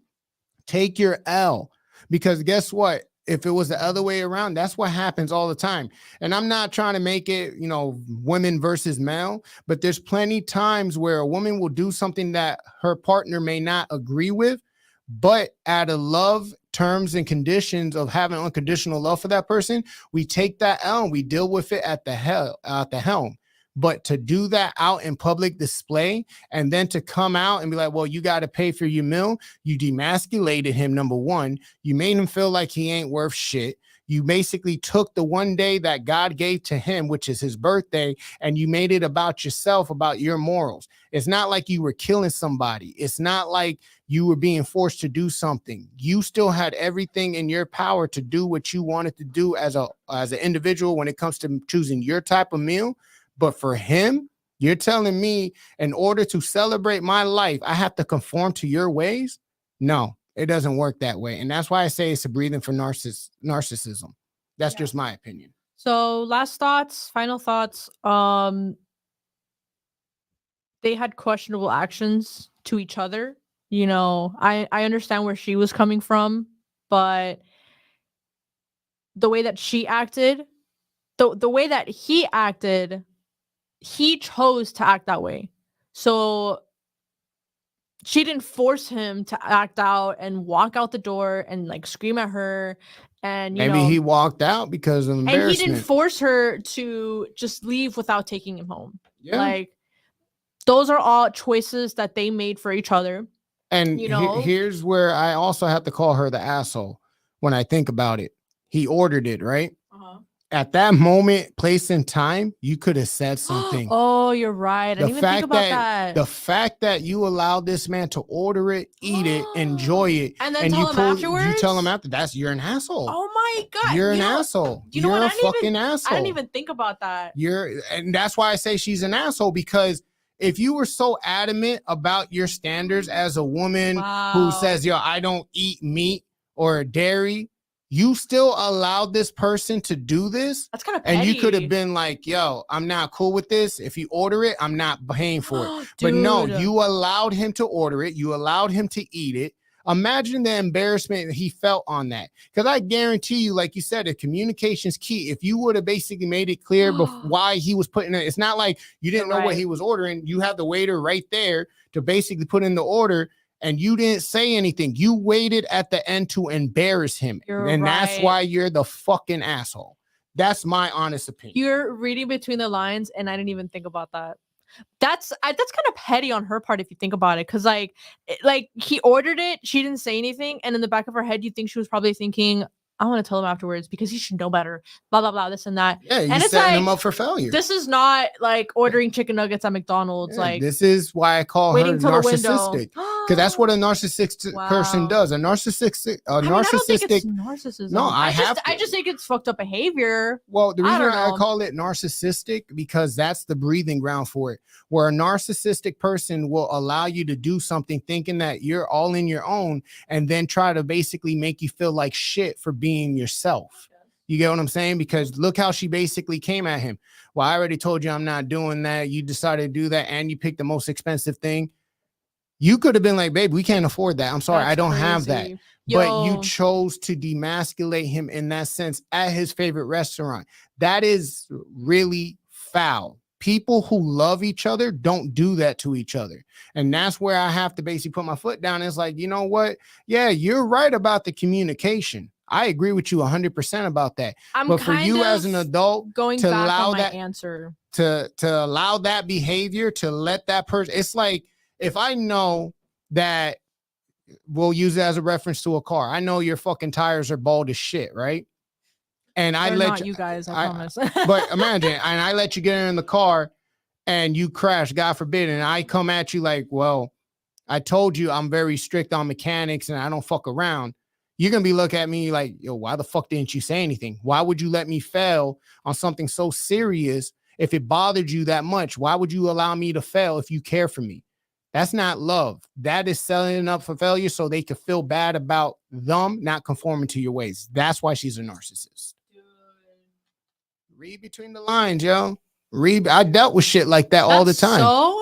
Take your L, because guess what? If it was the other way around, that's what happens all the time. And I'm not trying to make it, women versus male, but there's plenty times where a woman will do something that her partner may not agree with, but out of love, terms and conditions of having unconditional love for that person, we take that L and we deal with it at the helm. But to do that out in public display and then to come out and be like, well, you got to pay for your meal. You demasculated him. Number one, you made him feel like he ain't worth shit. You basically took the one day that God gave to him, which is his birthday, and you made it about yourself, about your morals. It's not like you were killing somebody. It's not like you were being forced to do something. You still had everything in your power to do what you wanted to do as an individual when it comes to choosing your type of meal. But for him, you're telling me in order to celebrate my life, I have to conform to your ways? No, it doesn't work that way. And that's why I say it's a breathing for narcissism. That's just my opinion. So final thoughts. They had questionable actions to each other. I understand where she was coming from, but the way that she acted, the way that he acted, he chose to act that way. So she didn't force him to act out and walk out the door and like scream at her. And maybe he walked out because of embarrassment. And he didn't force her to just leave without taking him home. Yeah. Like those are all choices that they made for each other. And here's where I also have to call her the asshole when I think about it. He ordered it, right? At that moment, place and time, you could have said something. Oh, you're right. I didn't even think about that. The fact that you allowed this man to order it, eat it, enjoy it, and then tell him afterwards? You tell him after, you're an asshole. Oh my God. You're an asshole. You're a fucking asshole. I didn't even think about that. And that's why I say she's an asshole, because if you were so adamant about your standards as a woman who says, yo, I don't eat meat or dairy, you still allowed this person to do this. That's kind of petty. And you could have been like, yo, I'm not cool with this. If you order it, I'm not paying for it. But no, you allowed him to order it. You allowed him to eat it. Imagine the embarrassment he felt on that. Because I guarantee you, like you said, the communication's key. If you would have basically made it clear why he was putting it, it's not like you didn't know what he was ordering. You have the waiter right there to basically put in the order. And you didn't say anything. You waited at the end to embarrass him. That's why you're the fucking asshole. That's my honest opinion. You're reading between the lines, and I didn't even think about that. That's kind of petty on her part if you think about it, because like he ordered it, she didn't say anything, and in the back of her head, you think she was probably thinking, I want to tell him afterwards because he should know better, blah, blah, blah, this and that. Yeah, you're setting him up for failure. This is not like ordering chicken nuggets at McDonald's. Like this is why I call her narcissistic. Because that's what a narcissistic person does. A narcissistic. I don't think it's narcissism. No, I just think it's fucked up behavior. Well, the reason I call it narcissistic, because that's the breathing ground for it. Where a narcissistic person will allow you to do something thinking that you're all in your own, and then try to basically make you feel like shit for being yourself. You get what I'm saying? Because look how she basically came at him. Well, I already told you I'm not doing that. You decided to do that, and you picked the most expensive thing. You could have been like, babe, we can't afford that. I'm sorry, That's I don't have that. crazy. But you Yo. chose to demasculate him in that sense at his favorite restaurant. That is really foul. People who love each other don't do that to each other. And that's where I have to basically put my foot down. It's like, you know what? Yeah, you're right about the communication. I agree with you 100% about that. I'm But for kind you of as an adult going to back allow on my that answer. to allow that behavior, to let that person, it's like if I know that, we'll use it as a reference to a car. I know your fucking tires are bald as shit, right? And I They're let not you guys, I promise. but imagine, and I let you get in the car and you crash, God forbid, and I come at you like, well, I told you I'm very strict on mechanics and I don't fuck around. You're gonna be looking at me like, yo, why the fuck didn't you say anything? Why would you let me fail on something so serious if it bothered you that much? Why would you allow me to fail if you care for me? That's not love. That is selling up for failure so they can feel bad about them not conforming to your ways. That's why she's a narcissist. Read between the lines, yo. Read. I dealt with shit like that all the time. So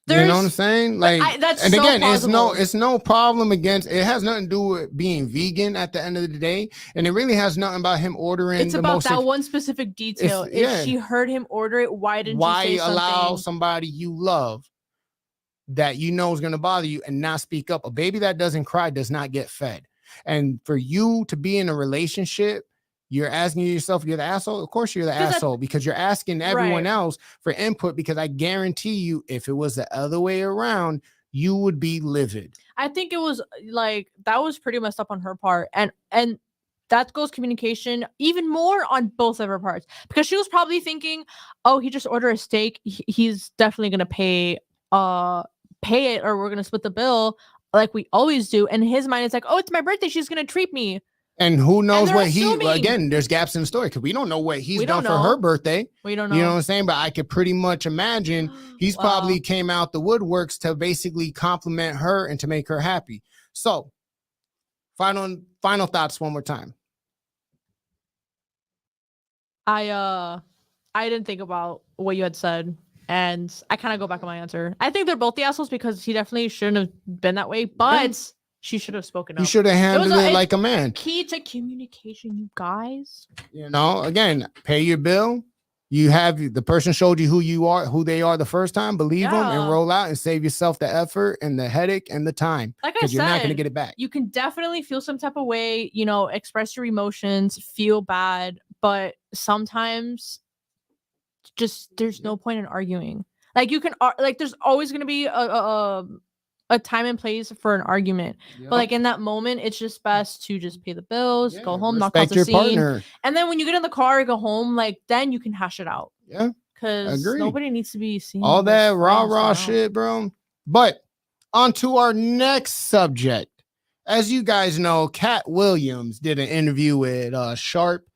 you know what I'm saying? Like, that's and so again, plausible. it's no problem against. It has nothing to do with being vegan at the end of the day, and it really has nothing about him ordering. It's about that one specific detail. If she heard him order it, why didn't you say something? Why allow somebody you love that you know is going to bother you and not speak up? A baby that doesn't cry does not get fed. And for you to be in a relationship, you're asking yourself, you're the asshole. Of course you're the asshole, because you're asking everyone else for input, because I guarantee you, if it was the other way around, you would be livid. I think it was like, that was pretty messed up on her part. And that goes communication even more on both of her parts, because she was probably thinking, oh, he just ordered a steak. He's definitely going to pay it, or we're going to split the bill like we always do. And his mind is like, oh, it's my birthday, she's going to treat me. And who knows what again, there's gaps in the story because we don't know what he's done for her birthday. We don't know. You know what I'm saying? But I could pretty much imagine he's probably came out the woodworks to basically compliment her and to make her happy. So final thoughts one more time. I didn't think about what you had said, and I kind of go back on my answer. I think they're both the assholes, because he definitely shouldn't have been that way, but she should have spoken up. You should have handled it like a man. Key to communication, you guys. You know, again, pay your bill. You have the person showed you who they are the first time. Believe them and roll out and save yourself the effort and the headache and the time. Like I said, you're not going to get it back. You can definitely feel some type of way, you know, express your emotions, feel bad, but sometimes just there's no point in arguing. Like you can like there's always going to be a time and place for an argument, but like in that moment, it's just best to just pay the bills, go home, not cause a scene. Partner. And then when you get in the car, go home, like then you can hash it out. Yeah, because nobody needs to be seeing all that rah shit, bro. But on to our next subject. As you guys know, Cat Williams did an interview with Sharp,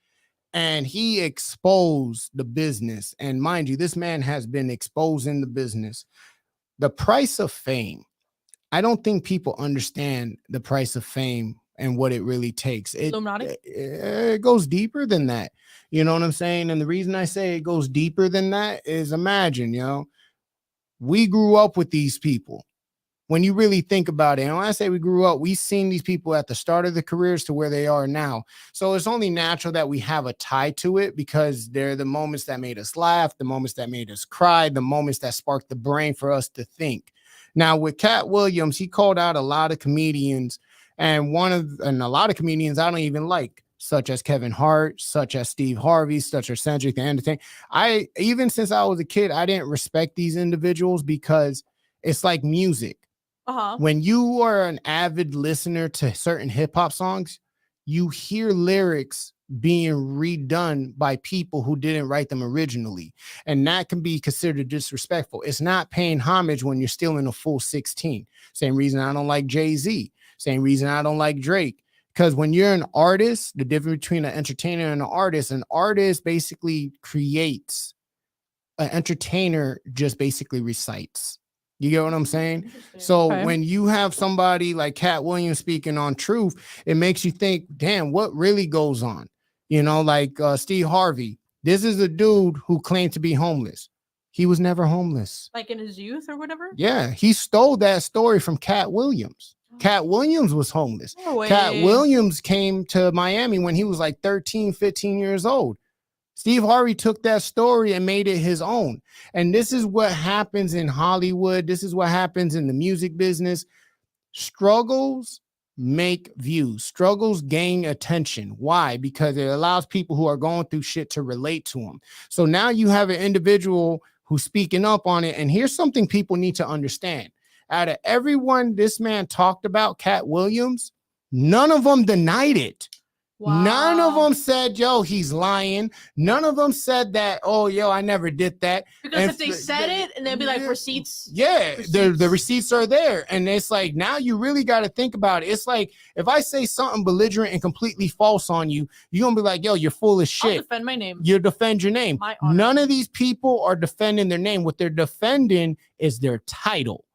and he exposed the business. And mind you, this man has been exposing the business. The price of fame. I don't think people understand the price of fame and what it really takes. It goes deeper than that. You know what I'm saying? And the reason I say it goes deeper than that is, imagine, we grew up with these people. When you really think about it, and when I say we grew up, we've seen these people at the start of their careers to where they are now. So it's only natural that we have a tie to it, because they're the moments that made us laugh, the moments that made us cry, the moments that sparked the brain for us to think. Now, with Cat Williams, he called out a lot of comedians, and a lot of comedians I don't even like, such as Kevin Hart, such as Steve Harvey, such as Cedric the Entertainer. Even since I was a kid, I didn't respect these individuals, because it's like music. When you are an avid listener to certain hip hop songs, you hear lyrics being redone by people who didn't write them originally, and that can be considered disrespectful. It's not paying homage when you're still in a full 16. Same reason I don't like Jay-Z, same reason I don't like Drake, because when you're an artist, the difference between an entertainer and an artist basically creates, an entertainer just basically recites. You get what I'm saying? So when you have somebody like Cat Williams speaking on truth, it makes you think, damn, what really goes on? Like Steve Harvey. This is a dude who claimed to be homeless. He was never homeless. Like in his youth or whatever? Yeah, he stole that story from Cat Williams. Cat Williams was homeless. No way. Cat Williams came to Miami when he was like 13, 15 years old. Steve Harvey took that story and made it his own. And this is what happens in Hollywood. This is what happens in the music business. Struggles make views. Struggles gain attention. Why? Because it allows people who are going through shit to relate to them. So now you have an individual who's speaking up on it. And here's something people need to understand. Out of everyone this man talked about, Cat Williams, none of them denied it. Wow. None of them said, yo, he's lying. None of them said that, oh, yo, I never did that. Because And if they said it, and they'd be like, receipts. Yeah, the Receipts. receipts are there. And it's like, now you really got to think about it. It's like, if I say something belligerent and completely false on you, you're going to be like, yo, you're full of I'll shit. defend my name. You defend your name. My honor. None of these people are defending their name. What they're defending is their title.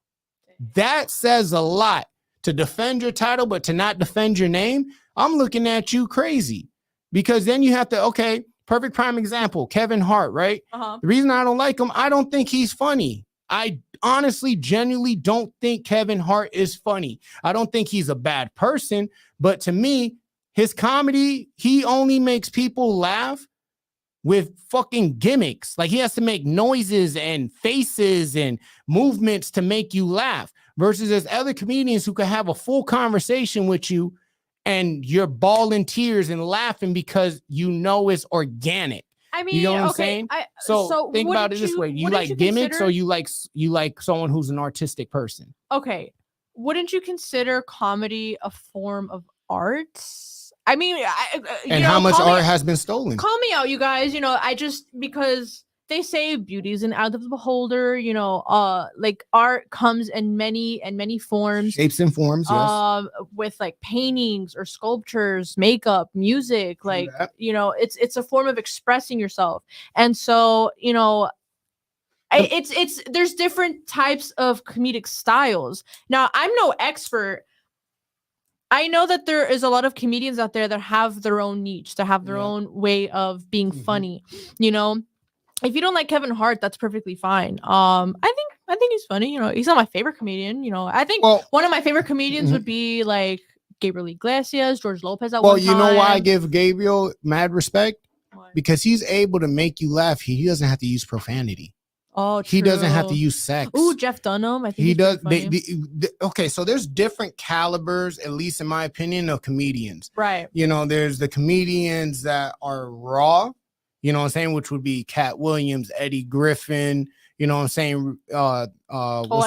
That says a lot. To defend your title, but to not defend your name, I'm looking at you crazy. Because then you have to, okay, perfect prime example, Kevin Hart, right? Uh-huh. The reason I don't like him, I don't think he's funny. I honestly, genuinely don't think Kevin Hart is funny. I don't think he's a bad person, but to me, his comedy, he only makes people laugh with fucking gimmicks. Like he has to make noises and faces and movements to make you laugh. Versus there's other comedians who could have a full conversation with you and you're bawling tears and laughing because you know it's organic. I mean, You know what I'm okay, saying? I, So think about it wouldn't this way. You wouldn't like gimmicks consider- or you like someone who's an artistic person? Okay. Wouldn't you consider comedy a form of art? I mean, And how much art has been stolen? Call me out, you guys. I just, because they say beauty's an eye of the beholder, like art comes in many forms. Shapes and forms, yes. With like paintings or sculptures, makeup, music, True like that. it's a form of expressing yourself. And so, it's there's different types of comedic styles. Now, I'm no expert. I know that there is a lot of comedians out there that have their own niche, that have their own way of being funny. If you don't like Kevin Hart, that's perfectly fine. I think he's funny. He's not my favorite comedian. I think one of my favorite comedians would be like Gabriel Iglesias, George Lopez. Well, you know why I give Gabriel mad respect? Why? Because he's able to make you laugh. He doesn't have to use profanity. Oh, He doesn't have to true. use sex. Ooh, Jeff Dunham. I think He he's does. pretty funny. Okay, so there's different calibers, at least in my opinion, of comedians. Right. There's the comedians that are raw, you know what I'm saying, which would be Cat Williams, Eddie Griffin, you know what I'm saying? I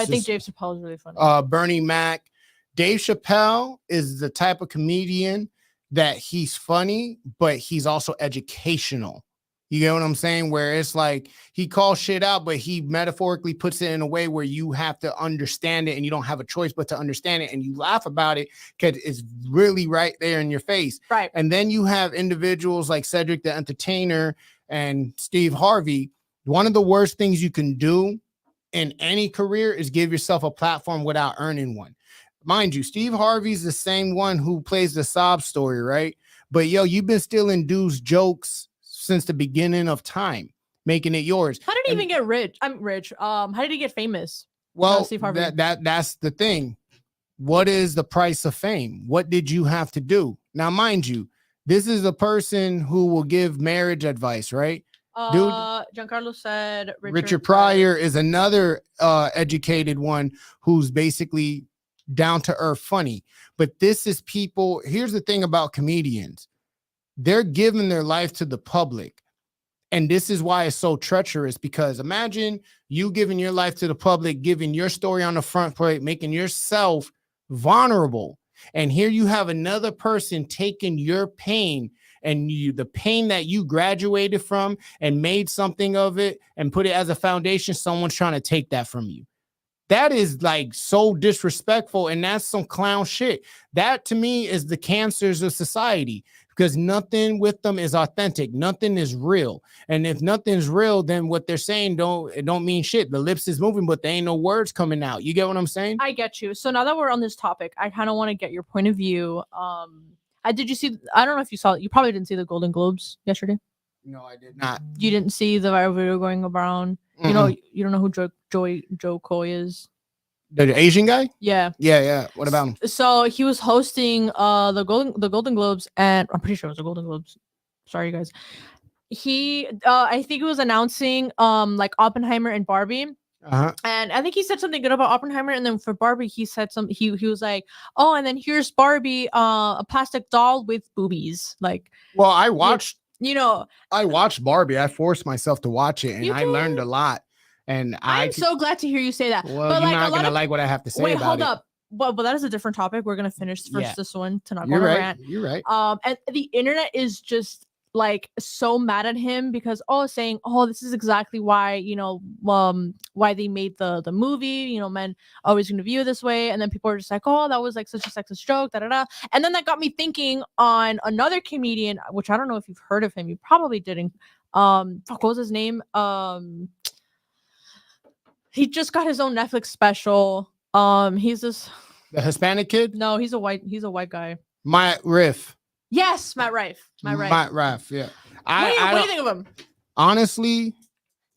think Dave Chappelle is really funny. Bernie Mac. Dave Chappelle is the type of comedian that he's funny, but he's also educational. You get what I'm saying? Where it's like he calls shit out, but he metaphorically puts it in a way where you have to understand it and you don't have a choice but to understand it and you laugh about it because it's really right there in your face. Right. And then you have individuals like Cedric the Entertainer and Steve Harvey. One of the worst things you can do in any career is give yourself a platform without earning one. Mind you, Steve Harvey's the same one who plays the sob story, right? But you've been stealing dudes' jokes since the beginning of time, making it yours. How did he even get rich? I'm rich. How did he get famous? Well, Steve Harvey. that's the thing. What is the price of fame? What did you have to do? Now, mind you, this is a person who will give marriage advice, right? Giancarlo said Richard Pryor is another educated one who's basically down to earth funny. But this is people. Here's the thing about comedians. They're giving their life to the public. And this is why it's so treacherous, because imagine you giving your life to the public, giving your story on the front plate, making yourself vulnerable. And here you have another person taking your pain and the pain that you graduated from and made something of it and put it as a foundation. Someone's trying to take that from you. That is like so disrespectful. And that's some clown shit. That to me is the cancers of society. Because nothing with them is authentic. Nothing is real. And if nothing's real, then what they're saying don't mean shit. The lips is moving, but there ain't no words coming out. You get what I'm saying? I get you. So now that we're on this topic, I kind of want to get your point of view. Did you see? I don't know if you saw it. You probably didn't see the Golden Globes yesterday. No, I did not. You didn't see the viral video going around. You don't know who Joe Coy is. The Asian guy? Yeah. Yeah. What about him? So he was hosting the Golden Globes, and I'm pretty sure it was the Golden Globes. Sorry, guys. He I think he was announcing like Oppenheimer and Barbie. And I think he said something good about Oppenheimer, and then for Barbie, he said he was like, "Oh, and then here's Barbie, a plastic doll with boobies." Like, well, I watched, I watched Barbie. I forced myself to watch it, and I learned a lot. And I'm so glad to hear you say that. Well, but you're like, not gonna like what I have to say. Wait, about hold it. up. But that is a different topic. We're gonna finish this one to not go on a rant. You're right. And the internet is just like so mad at him because saying this is exactly why why they made the movie, men always going to view it this way, and then people are just like, oh, that was like such a sexist joke, and then that got me thinking on another comedian, which I don't know if you've heard of him. You probably didn't. What was his name? He just got his own Netflix special. He's this the Hispanic kid. No, he's a white guy. Matt Rife. Yes, Matt Rife. Matt Rife, yeah. What do you think of him? Honestly,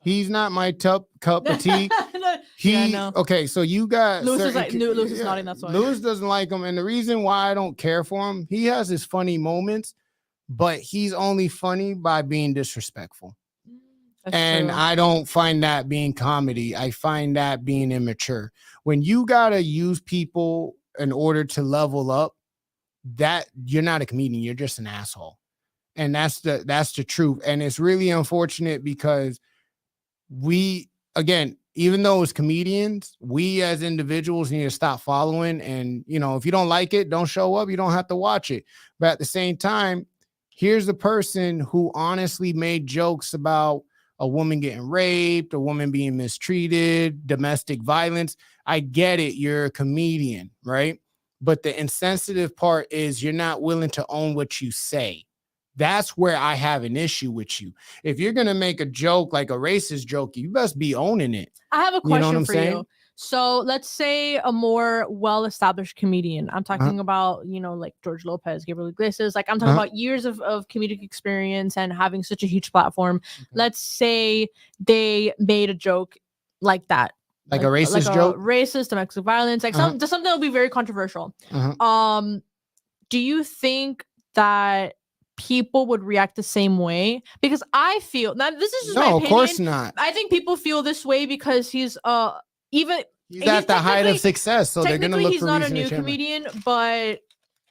he's not my cup of tea. Okay, so you got Lewis is nodding, that's why. Lewis doesn't like him, and the reason why I don't care for him, he has his funny moments, but he's only funny by being disrespectful. That's true. I don't find that being comedy. I find that being immature. When you gotta use people in order to level up, that you're not a comedian, you're just an asshole. And that's the truth. And it's really unfortunate because we, again, even though as comedians, we as individuals need to stop following. And if you don't like it, don't show up. You don't have to watch it. But at the same time, here's a person who honestly made jokes about a woman getting raped, a woman being mistreated, domestic violence. I get it. You're a comedian, right? But the insensitive part is you're not willing to own what you say. That's where I have an issue with you. If you're going to make a joke, like a racist joke, you best be owning it. I have a question for you. So let's say a more well-established comedian. I'm talking about, like George Lopez, Gabriel Iglesias. Like I'm talking about years of comedic experience and having such a huge platform. Let's say they made a joke like that. Like a racist joke? Racist, domestic violence, like something that will be very controversial. Do you think that people would react the same way? Because I feel, now this is just my opinion. No, of course not. I think people feel this way because he's he's at the height of success, so they're gonna look for reason to he's not a new comedian, but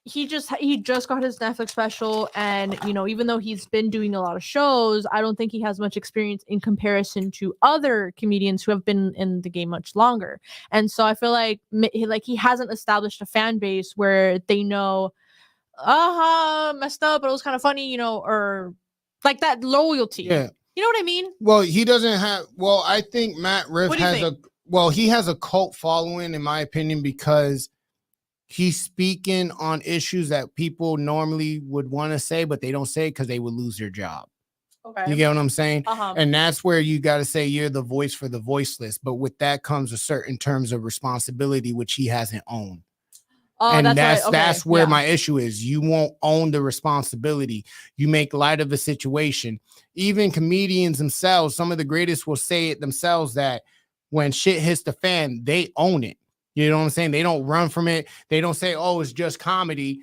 he just got his Netflix special, and even though he's been doing a lot of shows, I don't think he has much experience in comparison to other comedians who have been in the game much longer. And so I feel like he hasn't established a fan base where they know, messed up, but it was kind of funny, or like that loyalty. Yeah. You know what I mean? Well, he doesn't have. Well, I think Matt Rife he has a cult following, in my opinion, because he's speaking on issues that people normally would want to say, but they don't say because they would lose their job. Okay. You get what I'm saying? And that's where you got to say you're the voice for the voiceless. But with that comes a certain terms of responsibility, which he hasn't owned. And that's where my issue is. You won't own the responsibility. You make light of the situation. Even comedians themselves, some of the greatest will say it themselves, that when shit hits the fan, they own it. You know what I'm saying? They don't run from it. They don't say, oh, it's just comedy.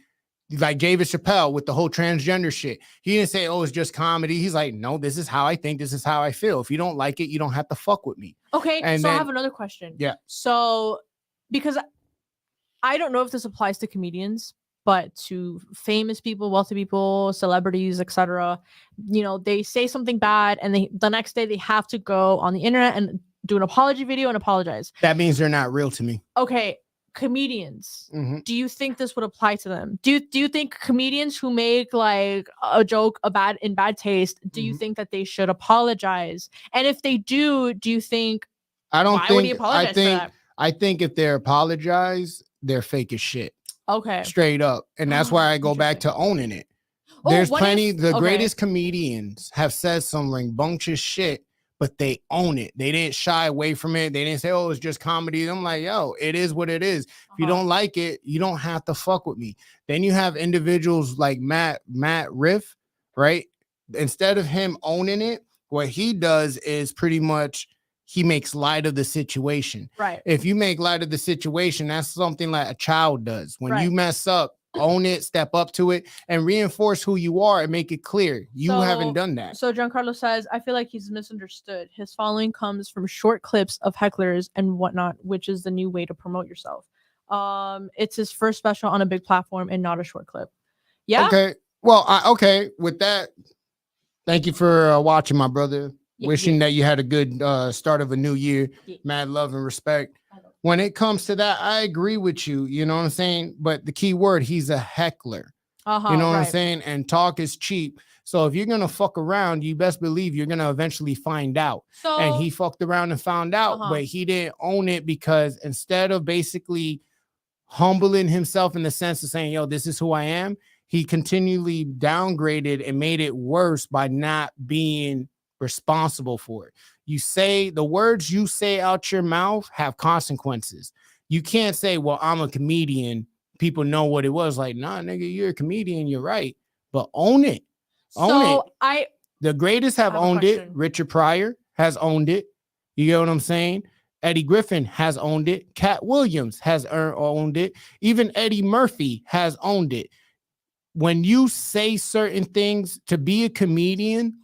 Like David Chappelle with the whole transgender shit. He didn't say, oh, it's just comedy. He's like, no, this is how I think. This is how I feel. If you don't like it, you don't have to fuck with me. Okay. And so I have another question. Yeah. So because I don't know if this applies to comedians, but to famous people, wealthy people, celebrities, etc. They say something bad, and the next day they have to go on the internet and do an apology video and apologize. That means they're not real to me. Okay, comedians. Do you think this would apply to them? Do you think comedians who make like a joke in bad taste, do you think that they should apologize? And if they do you think would he apologize for that? I think if they apologize, they're fake as shit. Okay. Straight up. And that's why I go back to owning it. There's plenty, greatest comedians have said some rambunctious shit, but they own it. They didn't shy away from it. They didn't say, oh, it's just comedy. I'm like, yo, it is what it is. If you don't like it, you don't have to fuck with me. Then you have individuals like Matt Rife, right? instead of him owning it, what he does is pretty much he makes light of the situation. Right. If you make light of the situation, that's something like a child does. When you Right. mess up, own it, step up to it, and reinforce who you are and make it clear. You haven't done that. So Giancarlo says, I feel like he's misunderstood. His following comes from short clips of hecklers and whatnot, which is the new way to promote yourself. It's his first special on a big platform and not a short clip. Yeah. Okay. Well, okay. With that, thank you for watching, my brother. Wishing that you had a good start of a new year. Mad love and respect. When it comes to that, I agree with you. You know what I'm saying? But the key word, he's a heckler. You know what I'm saying? And talk is cheap. So if you're going to fuck around, you best believe you're going to eventually find out. So, and he fucked around and found out, but he didn't own it because instead of basically humbling himself in the sense of saying, yo, this is who I am, he continually downgraded and made it worse by not being responsible for it. You say the words you say out your mouth have consequences. You can't say, well, I'm a comedian. People know what it was. Like, nah, nigga, you're a comedian. You're right. But own it. Own it. The greatest have owned it. Richard Pryor has owned it. You get what I'm saying? Eddie Griffin has owned it. Cat Williams has owned it. Even Eddie Murphy has owned it. When you say certain things to be a comedian,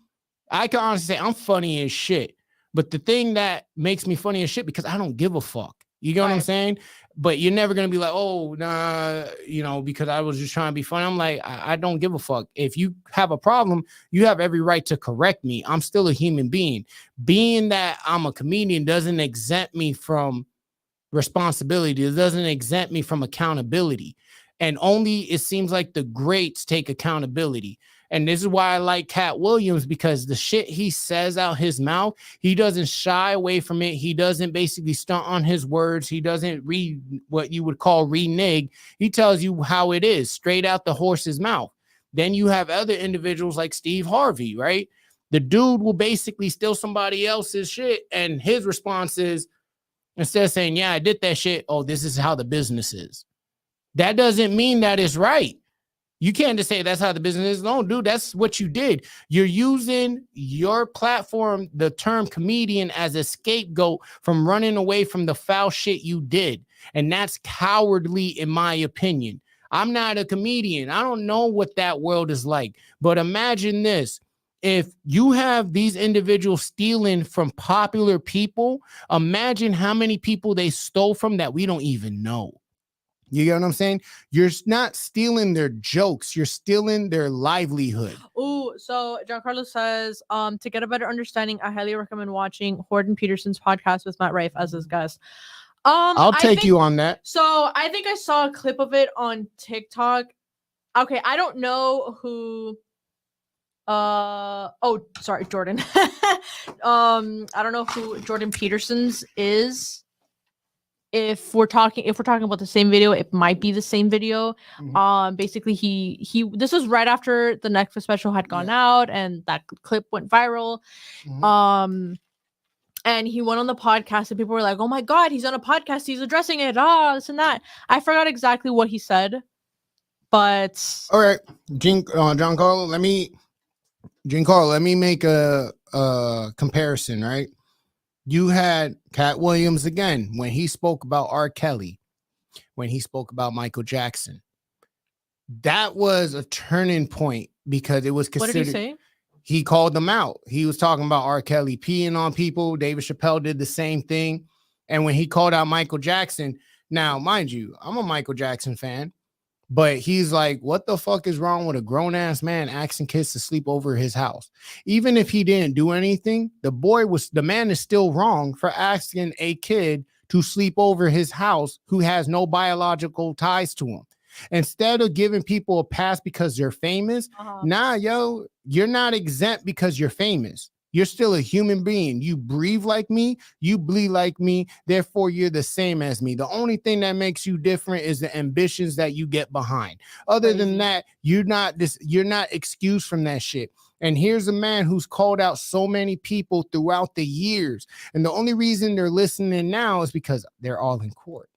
I can honestly say I'm funny as shit. But the thing that makes me funny as shit because I don't give a fuck. You get what I'm saying? But you're never going to be like, oh, nah, you know, because I was just trying to be funny. I'm like, I don't give a fuck. If you have a problem, you have every right to correct me. I'm still a human being. Being that I'm a comedian doesn't exempt me from responsibility. It doesn't exempt me from accountability. And only it seems like the greats take accountability. And this is why I like Cat Williams, because the shit he says out his mouth, he doesn't shy away from it. He doesn't basically stunt on his words. He doesn't read what you would call renege. He tells you how it is, straight out the horse's mouth. Then you have other individuals like Steve Harvey, right? The dude will basically steal somebody else's shit. And his response is, instead of saying, yeah, I did that shit, oh, this is how the business is. That doesn't mean that it's right. You can't just say that's how the business is. No, dude, that's what you did. You're using your platform, the term comedian, as a scapegoat from running away from the foul shit you did. And that's cowardly, in my opinion. I'm not a comedian. I don't know what that world is like. But imagine this. If you have these individuals stealing from popular people, imagine how many people they stole from that we don't even know. You get what I'm saying? You're not stealing their jokes. You're stealing their livelihood. Oh, so Giancarlo says, to get a better understanding, I highly recommend watching Jordan Peterson's podcast with Matt Rife as his guest. I'll take you on that. So I think I saw a clip of it on TikTok. Okay, I don't know who. Sorry, Jordan. I don't know who Jordan Peterson's is. If we're talking about the same video, it might be the same video. Mm-hmm. Basically he this was right after the Netflix special had gone out and that clip went viral. Mm-hmm. And he went on the podcast and people were like, oh my God, he's on a podcast. He's addressing it. This and that. I forgot exactly what he said, but. All right. Giancarlo, let me make a comparison, right? You had Cat Williams again when he spoke about R. Kelly, when he spoke about Michael Jackson. That was a turning point because it was considered. What did he say? He called them out. He was talking about R. Kelly peeing on people. David Chappelle did the same thing. And when he called out Michael Jackson, now, mind you, I'm a Michael Jackson fan, but he's like, what the fuck is wrong with a grown-ass man asking kids to sleep over his house? Even if he didn't do anything, the man is still wrong for asking a kid to sleep over his house who has no biological ties to him. Instead of giving people a pass because they're famous, nah, yo, you're not exempt because you're famous. You're still a human being. You breathe like me. You bleed like me. Therefore, you're the same as me. The only thing that makes you different is the ambitions that you get behind. Other than that, you're not excused from that shit. And here's a man who's called out so many people throughout the years. And the only reason they're listening now is because they're all in court.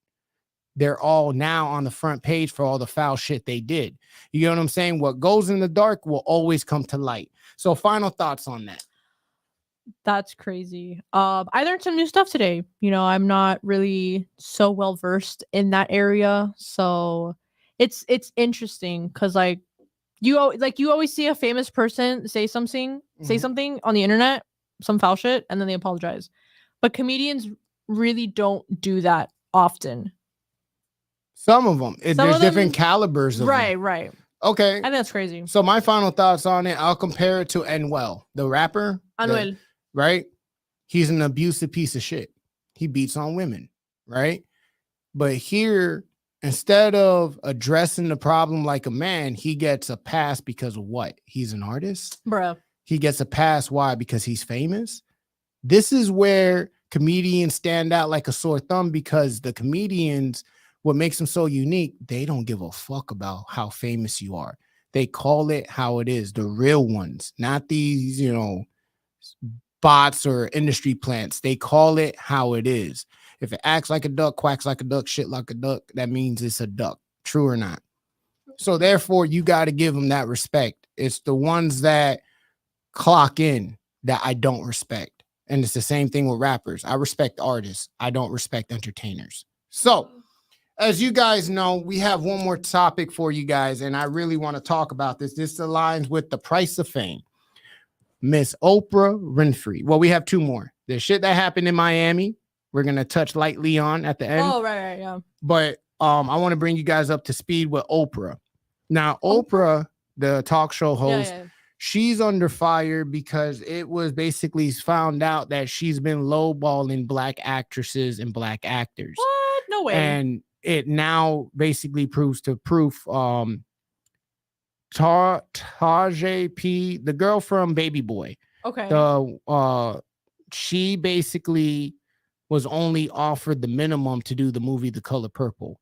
they're all now on the front page for all the foul shit they did. You know what I'm saying? What goes in the dark will always come to light. So final thoughts on that. That's crazy. I learned some new stuff today. You know, I'm not really so well versed in that area, so it's interesting because like you always see a famous person say something on the internet, some foul shit, and then they apologize. But comedians really don't do that often. Some of them, Some there's of them- different calibers of them. Right. Okay. I think that's crazy. So my final thoughts on it, I'll compare it to Anuel, the rapper. Anuel. Right? He's an abusive piece of shit. He beats on women, right? But here, instead of addressing the problem like a man, he gets a pass because of what? He's an artist. Bruh. He gets a pass. Why? Because he's famous. This is where comedians stand out like a sore thumb, because the comedians, what makes them so unique, they don't give a fuck about how famous you are. They call it how it is. The real ones, not these, bots or industry plants. They call it how it is. If it acts like a duck, quacks like a duck, shit like a duck, that means it's a duck. True or not? So therefore, you got to give them that respect. It's the ones that clock in that I don't respect. And it's the same thing with rappers. I respect artists. I don't respect entertainers. So as you guys know, we have one more topic for you guys, and I really want to talk about this. This aligns with the price of fame. Miss Oprah Winfrey. Well, we have two more. The shit that happened in Miami, we're going to touch lightly on at the end. Oh, right, yeah. But I want to bring you guys up to speed with Oprah. Now, Oprah, the talk show host, she's under fire because it was basically found out that she's been lowballing black actresses and black actors. What? No way. And it now basically proves to proof. Tajay P, the girl from Baby Boy. Okay. She basically was only offered the minimum to do the movie The Color Purple.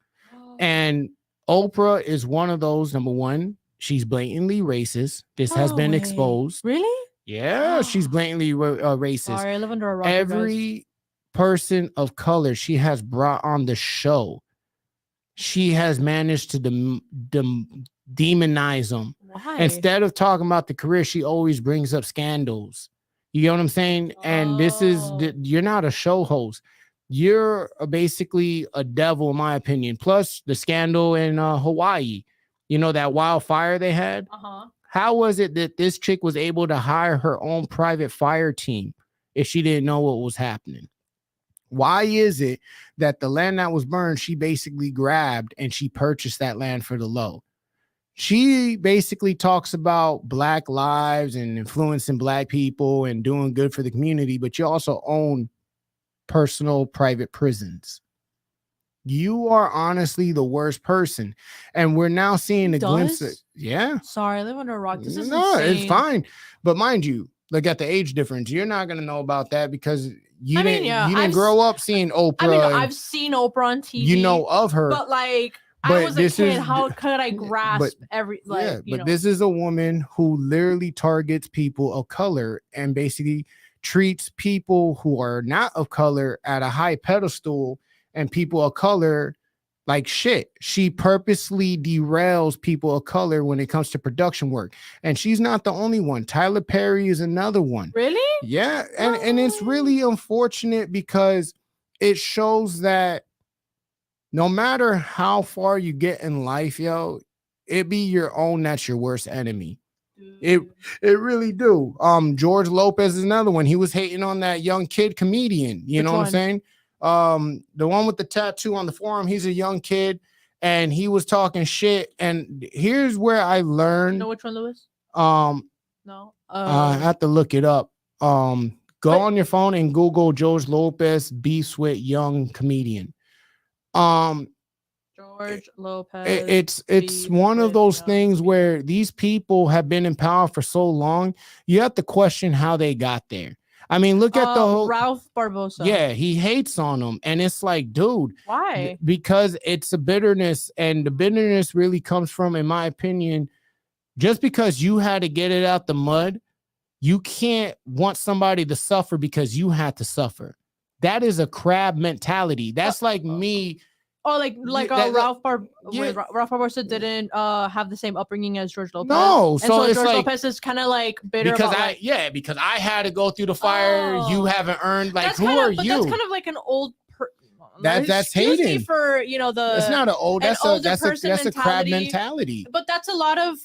And Oprah is one of those. Number one, she's blatantly racist. This has been exposed. Really? Yeah, she's blatantly racist. Sorry, I live under a rock. Every person of color she has brought on the show, she has managed to demonize them. Why? Instead of talking about the career, she always brings up scandals. You know what I'm saying? And this is, you're not a show host. You're basically a devil, in my opinion. Plus the scandal in Hawaii, that wildfire they had. How was it that this chick was able to hire her own private fire team if she didn't know what was happening? Why is it that the land that was burned, she basically grabbed and she purchased that land for the low? She basically talks about black lives and influencing black people and doing good for the community, but you also own personal private prisons. You are honestly the worst person. And we're now seeing a glimpse of, yeah. Sorry, I live under a rock. This is insane. It's fine. But mind you, look at the age difference. You're not going to know about that because you didn't grow up seeing Oprah. I've seen Oprah on TV. You know of her. But I was a kid. How could I grasp this is a woman who literally targets people of color and basically treats people who are not of color at a high pedestal and people of color like shit. She purposely derails people of color when it comes to production work. And she's not the only one. Tyler Perry is another one. Really? Yeah. And it's really unfortunate because it shows that no matter how far you get in life, it be your own that's your worst enemy. It really do. George Lopez is another one. He was hating on that young kid comedian. You know what I'm saying? The one with the tattoo on the forearm, he's a young kid and he was talking shit. And here's where I learned. You know which one, Lewis? No. I have to look it up. Go on your phone and Google George Lopez beefs with young comedian. George Lopez. It's one of those things where these people have been in power for so long. You have to question how they got there. I mean, look at the whole Ralph Barbosa. Yeah, he hates on them, and it's like, dude, why? Because it's a bitterness, and the bitterness really comes from, in my opinion, just because you had to get it out the mud, you can't want somebody to suffer because you had to suffer. That is a crab mentality. That's like me Oh, like yeah. Ralph Barbosa didn't have the same upbringing as George Lopez. No, and so it's George like Lopez is kind of like bitter because about because I had to go through the fire. You Oh. haven't earned. Like, that's who kind are of, but you? that's kind of like an old. That's Excuse me hating. for It's not an old. an That's older a person that's a crab mentality. mentality. But that's a lot of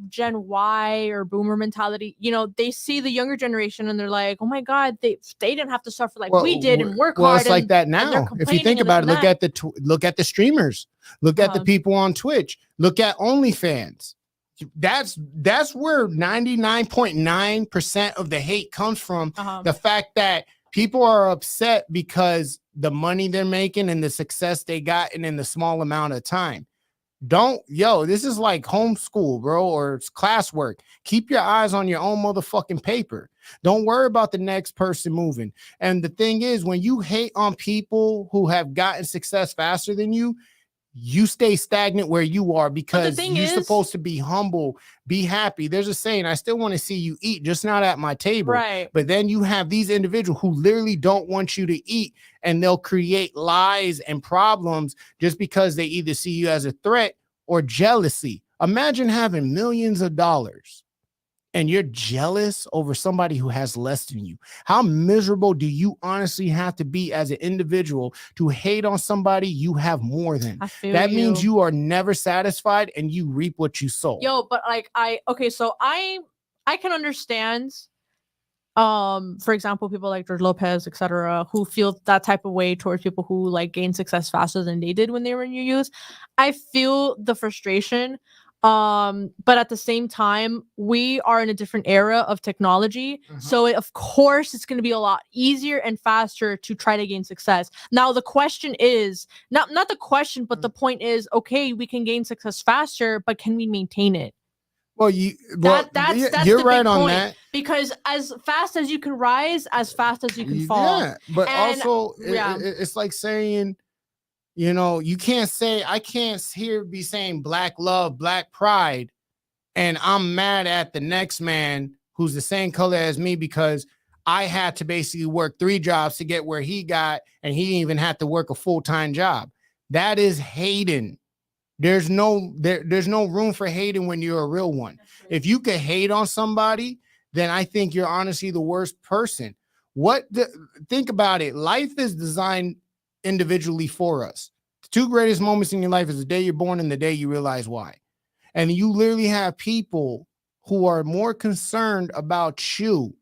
Gen Y or Boomer mentality. They see the younger generation and they're like, "Oh my God, they didn't have to suffer like we did and work well, hard." it's like and, that and they're now. If you think complaining and about it, this look and at look at the streamers. Look at the Uh-huh. people on Twitch. Look at OnlyFans. That's where 99.9% of the hate comes from. Uh-huh. The fact that people are upset because the money they're making and the success they got in the small amount of time. This is like homeschool, bro, or it's classwork. Keep your eyes on your own motherfucking paper. Don't worry about the next person moving. And the thing is, when you hate on people who have gotten success faster than you, you stay stagnant where you are because you're supposed to be humble, be happy. There's a saying, I still want to see you eat, just not at my table. Right. But then you have these individuals who literally don't want you to eat, and they'll create lies and problems just because they either see you as a threat or jealousy. Imagine having millions of dollars and you're jealous over somebody who has less than you. How miserable do you honestly have to be as an individual to hate on somebody you have more than? That means you are never satisfied and you reap what you sow. But like so I can understand for example, people like George Lopez, etc., who feel that type of way towards people who like gain success faster than they did when they were in your youth. I feel the frustration. But at the same time, we are in a different era of technology. So of course it's going to be a lot easier and faster to try to gain success. Now the question is not the question, but the point is, okay, we can gain success faster, but can we maintain it? Well, that's you're right on that. Because as fast as you can rise, as fast as you can fall. Yeah, but also it's like saying, you can't say, I can't be saying black love, black pride, and I'm mad at the next man who's the same color as me because I had to basically work 3 jobs to get where he got, and he didn't even have to work a full-time job. That is hating. There's no room for hating when you're a real one. If you could hate on somebody, then I think you're honestly the worst person. Think about it. Life is designed individually for us. The 2 greatest moments in your life is the day you're born and the day you realize why. And you literally have people who are more concerned about you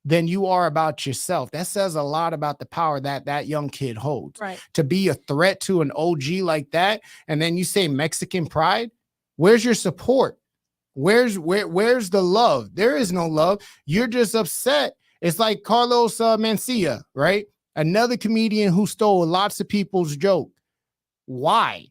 than you are about yourself. That says a lot about the power that young kid holds. Right. To be a threat to an OG like that, and then you say Mexican pride, where's your support? Where's the love? There is no love. You're just upset. It's like Carlos Mencia, right? Another comedian who stole lots of people's joke. Why?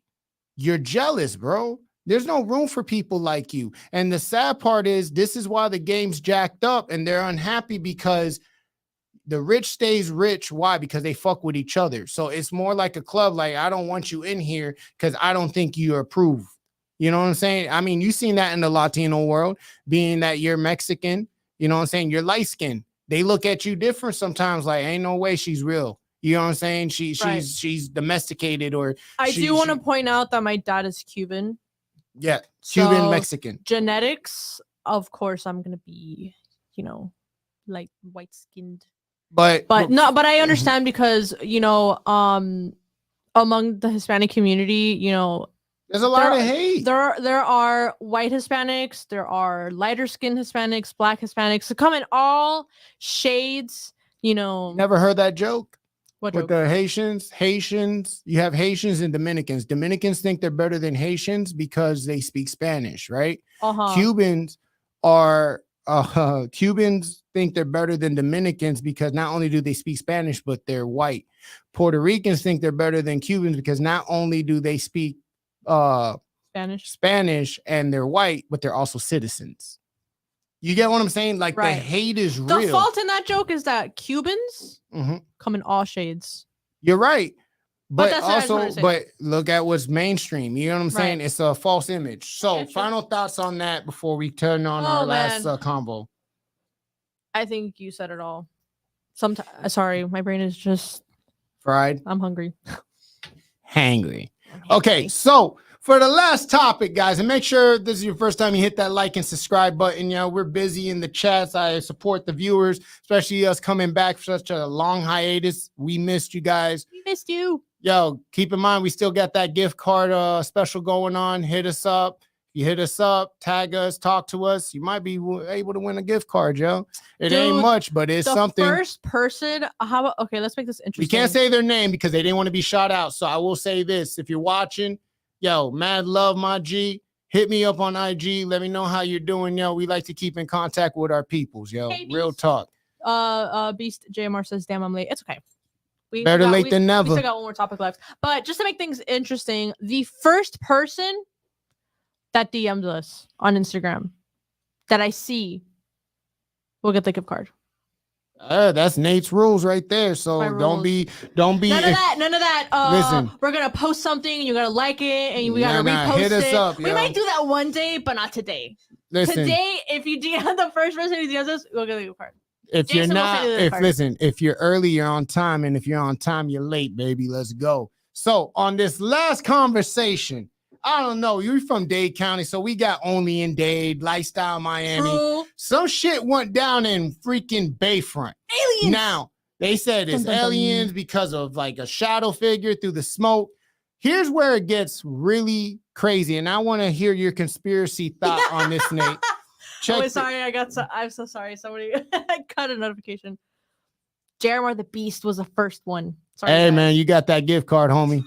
You're jealous, bro. There's no room for people like you. And the sad part is, this is why the game's jacked up and they're unhappy, because the rich stays rich. Why? Because they fuck with each other. So it's more like a club. Like, I don't want you in here because I don't think you approve. You know what I'm saying? I mean, you've seen that in the Latino world, being that you're Mexican, you know what I'm saying? You're light skinned. They look at you different sometimes, like, ain't no way she's real. You know what I'm saying? She's domesticated. Or I do want to point out that my dad is Cuban. Yeah, Cuban, Mexican. Genetics, of course, I'm gonna be, like white skinned. But I understand because among the Hispanic community, there's a lot of hate. There are white Hispanics, there are lighter skinned Hispanics, black Hispanics. So come in all shades. Never heard that joke? What with joke? The Haitians, you have Haitians and Dominicans. Dominicans think they're better than Haitians because they speak Spanish, right? Cubans think they're better than Dominicans because not only do they speak Spanish, but they're white. Puerto Ricans think they're better than Cubans because not only do they speak Spanish and they're white, but they're also citizens. You get what I'm saying? Like, the hate is real. The fault in that joke is that Cubans come in all shades. You're right. But also, look at what's mainstream. You know what I'm saying? It's a false image. So final thoughts on that before we turn on our last convo. I think you said it all. Sorry, my brain is just fried. I'm hungry. Hangry. Okay, so for the last topic, guys, and make sure this is your first time you hit that like and subscribe button. You know, we're busy in the chats. I support the viewers, especially us coming back for such a long hiatus. We missed you guys. We missed you. Yo, keep in mind, we still got that gift card special going on. Hit us up. You hit us up, tag us, talk to us. You might be able to win a gift card, yo. It ain't much, but it's something. First person, how about, okay, let's make this interesting. We can't say their name because they didn't want to be shot out. So I will say this. If you're watching, yo, mad love, my G. Hit me up on IG. Let me know how you're doing, yo. We like to keep in contact with our peoples, yo. Hey, real talk. Beast JMR says, damn, I'm late. It's okay. Better late than never. We still got one more topic left. But just to make things interesting, the first person that DM'd us on Instagram that I see will get the gift card. That's Nate's rules right there. So don't be none of that. Listen, we're gonna post something and you gotta like it and we gotta repost hit us it. Up, we might do that one day, but not today. Listen, today, if you DM the first person who DMs us, we'll get the gift card. If Jason you're not, if you're early, you're on time, and if you're on time, you're late, baby. Let's go. So on this last conversation, I don't know. You're from Dade County, so we got Only in Dade, Lifestyle Miami. True. Some shit went down in freaking Bayfront. Aliens. Now, they said it's aliens because of like a shadow figure through the smoke. Here's where it gets really crazy, and I want to hear your conspiracy thought on this, Nate. I'm so sorry. Somebody cut a notification. Jeremiah the Beast was the first one. Sorry, hey, guys. man, you got that gift card, homie.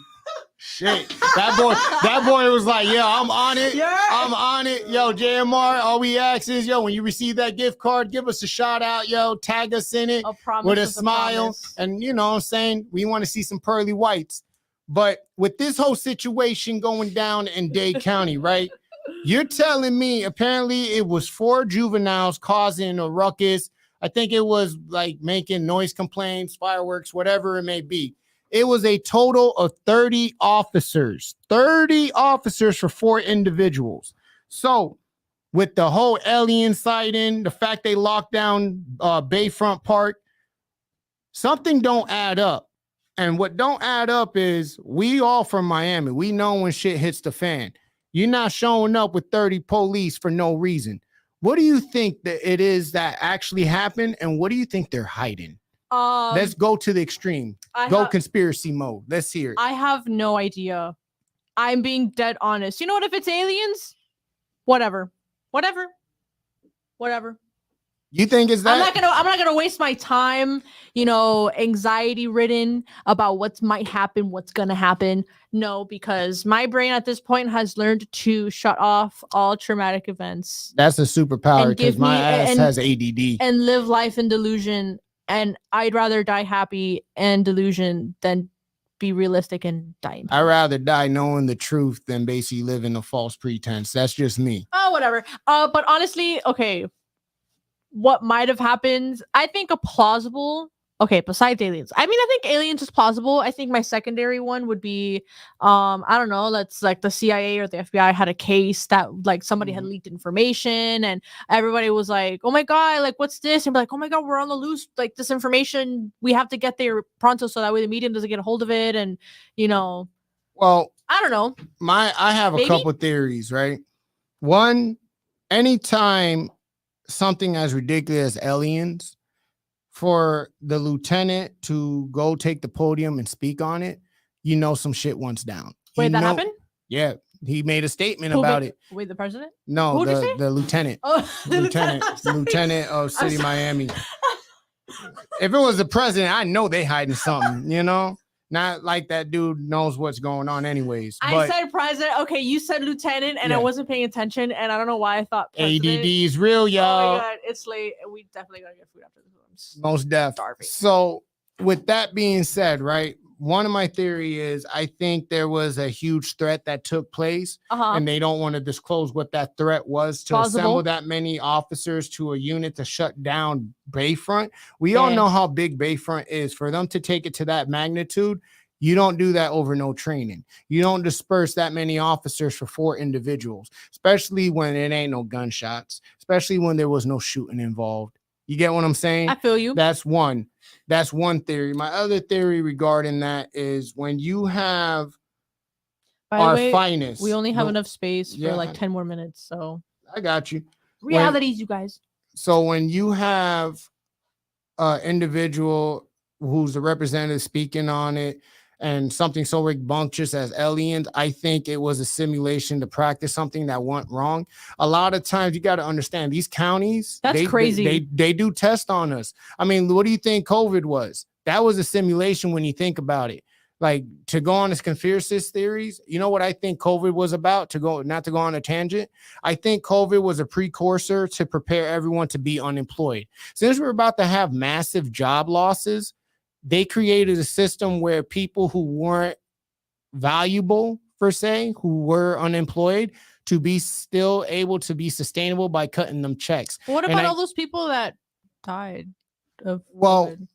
Shit, that boy was like, "Yeah, I'm on it. I'm on it." Yo, JMR, all we ask is, yo, when you receive that gift card, give us a shout out, yo, tag us in it with a smile, and you know what I'm saying, we want to see some pearly whites. But with this whole situation going down in Dade County, right? You're telling me apparently it was 4 juveniles causing a ruckus. I think it was like making noise complaints, fireworks, whatever it may be. It was a total of 30 officers for 4 individuals. So with the whole alien sighting, the fact they locked down Bayfront Park, something don't add up. And what don't add up is we all from Miami. We know when shit hits the fan. You're not showing up with 30 police for no reason. What do you think that it is that actually happened? And what do you think they're hiding? Let's go to the extreme. Conspiracy mode. Let's hear it. I have no idea. I'm being dead honest. You know what? If it's aliens, whatever. You think it's that? I'm not gonna waste my time, anxiety ridden about what might happen, what's gonna happen. No, because my brain at this point has learned to shut off all traumatic events. That's a superpower because my ass has ADD. And live life in delusion. And I'd rather die happy and delusion than be realistic and die. I'd rather die knowing the truth than basically live in a false pretense. That's just me. Oh, whatever. But honestly, okay. What might have happened? I think a plausible. Okay, besides aliens. I mean, I think aliens is plausible. I think my secondary one would be, I don't know, let's like the CIA or the FBI had a case that like somebody had leaked information and everybody was like, oh my God, like what's this? And be like, oh my God, we're on the loose. Like this information, we have to get there pronto so that way the media doesn't get a hold of it. And, well, I don't know. I have a couple theories, right? One, anytime something as ridiculous as aliens, for the lieutenant to go take the podium and speak on it, some shit went down. Wait, that happened? Yeah, he made a statement about it. Wait, the president? No, the lieutenant. Oh, the lieutenant of City Miami. If it was the president, I know they hiding something, Not like that dude knows what's going on anyways. I said president. Okay, you said lieutenant, and I wasn't paying attention, and I don't know why I thought president. ADD is real, y'all. Oh my God, it's late, and we definitely gotta get food after this. Most definitely. So with that being said, right, one of my theory is I think there was a huge threat that took place, and they don't want to disclose what that threat was to assemble that many officers to a unit to shut down Bayfront. We all know how big Bayfront is. For them to take it to that magnitude, you don't do that over no training. You don't disperse that many officers for 4 individuals, especially when it ain't no gunshots, especially when there was no shooting involved. You get what I'm saying? I feel you. That's one theory. My other theory regarding that is when you have By the our way, finest. we only have No, enough space for yeah, like 10 more minutes. So I got you. realities, you guys. So when you have an individual who's a representative speaking on it and something so rambunctious as aliens, I think it was a simulation to practice something that went wrong. A lot of times you got to understand these counties, That's crazy. They do test on us. I mean, what do you think COVID was? That was a simulation when you think about it. Like, to go on this conspiracy theories, you know what I think COVID was about? Not to go on a tangent. I think COVID was a precursor to prepare everyone to be unemployed. Since we're about to have massive job losses, they created a system where people who weren't valuable, per se, who were unemployed, to be still able to be sustainable by cutting them checks. What And about I- all those people that died of Well, COVID?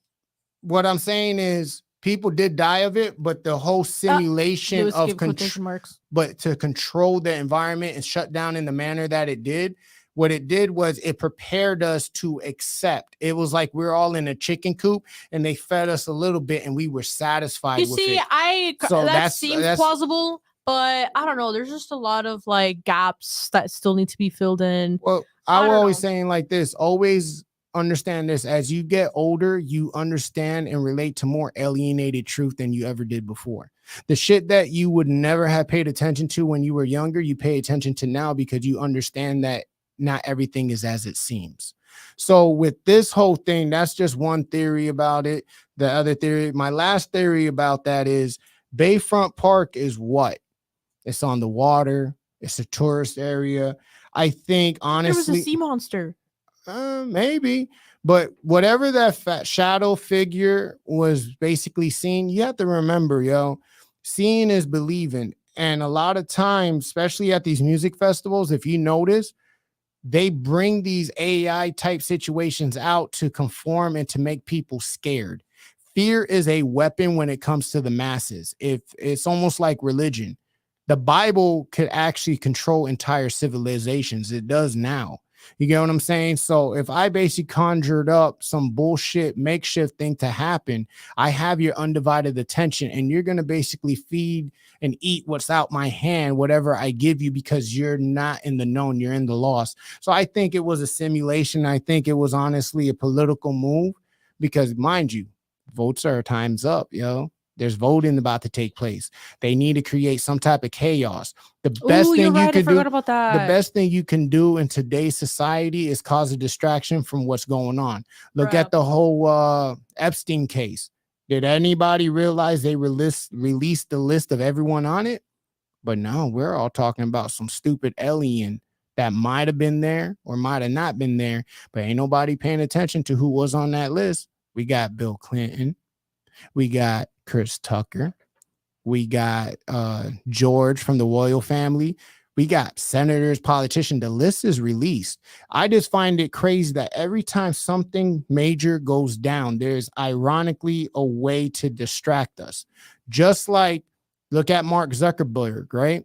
What I'm saying is people did die of it, but the whole simulation Lewis of gave quotation marks. but to control the environment and shut down in the manner that it did, what it did was it prepared us to accept. It was like we're all in a chicken coop and they fed us a little bit and we were satisfied You with see, it. So that seems plausible, but I don't know. There's just a lot of like gaps that still need to be filled in. Well, I I'm don't always know. saying like this, always understand this: as you get older, you understand and relate to more alienated truth than you ever did before. The shit that you would never have paid attention to when you were younger, you pay attention to now because you understand that not everything is as it seems. So with this whole thing, that's just one theory about it. The other theory, my last theory about that is Bayfront Park is what? It's on the water. It's a tourist area. I think honestly, There was a sea monster. Maybe, but whatever that fat shadow figure was basically seen, you have to remember, seeing is believing. And a lot of times, especially at these music festivals, if you notice, they bring these AI type situations out to conform and to make people scared. Fear is a weapon when it comes to the masses. If it's almost like religion, the Bible could actually control entire civilizations. It does now. You get what I'm saying? So if I basically conjured up some bullshit makeshift thing to happen, I have your undivided attention and you're going to basically feed and eat what's out my hand, whatever I give you, because you're not in the known, you're in the lost. So I think it was a simulation. I think it was honestly a political move because, mind you, votes are time's up, There's voting about to take place. They need to create some type of chaos. The best thing you can do, about that. the best thing you can do in today's society is cause a distraction from what's going on. Look at the whole Epstein case. Did anybody realize they released the list of everyone on it? But no, we're all talking about some stupid alien that might have been there or might have not been there, but ain't nobody paying attention to who was on that list. We got Bill Clinton. We got Chris Tucker. We got George from the royal family. We got senators, politicians. The list is released. I just find it crazy that every time something major goes down, there's ironically a way to distract us. Just like, look at Mark Zuckerberg, right?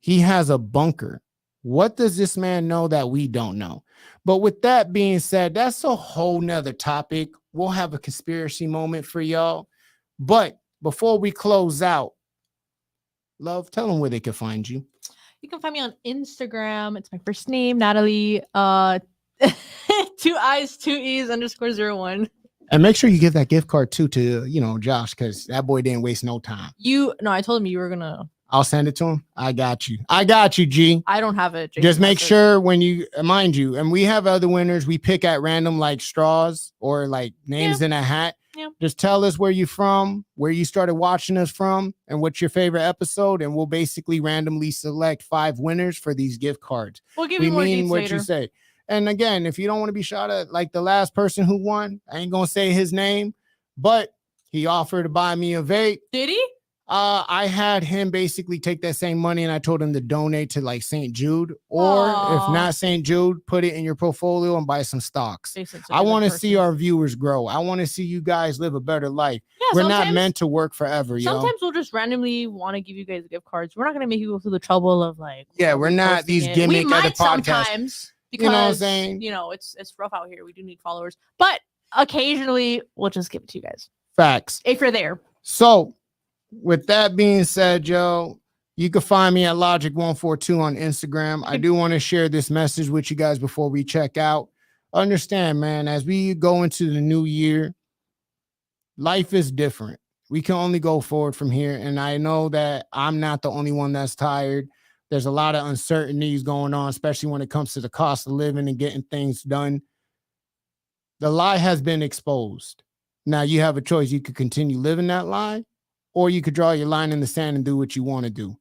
He has a bunker. What does this man know that we don't know? But with that being said, that's a whole nother topic. We'll have a conspiracy moment for y'all. But before we close out, love, tell them where they can find you. You can find me on Instagram. It's my first name, Natalie. 2 I's, 2 E's _01. And make sure you give that gift card too to, Josh, because that boy didn't waste no time. I told him you were gonna. I'll send it to him. I got you, G. I don't have it. Jason Just make has it. sure when you, mind you, and we have other winners we pick at random, like straws or like names in a hat. Yeah. Just tell us where you're from, where you started watching us from, and what's your favorite episode. And we'll basically randomly select 5 winners for these gift cards. We'll give you more mean deets what later. you say. And again, if you don't want to be shot at like the last person who won, I ain't gonna say his name, but he offered to buy me a vape. Did he? I had him basically take that same money and I told him to donate to like St. Jude, or if not St. Jude, put it in your portfolio and buy some stocks. I want to see our viewers grow. I want to see you guys live a better life. Yeah, we're not meant to work forever, Sometimes we'll just randomly want to give you guys gift cards. We're not going to make you go through the trouble of like. Yeah, we're not these gimmick we at the might podcast. Sometimes because, you know what I'm saying? It's rough out here. We do need followers. But occasionally we'll just give it to you guys. Facts. If you're there. So with that being said, Joe, You can find me at Logic142 on Instagram. I do want to share this message with you guys before we check out. Understand, man, as we go into the new year, life is different. We can only go forward from here. And I know that I'm not the only one that's tired. There's a lot of uncertainties going on, especially when it comes to the cost of living and getting things done. The lie has been exposed. Now you have a choice. You could continue living that lie, or you could draw your line in the sand and do what you want to do.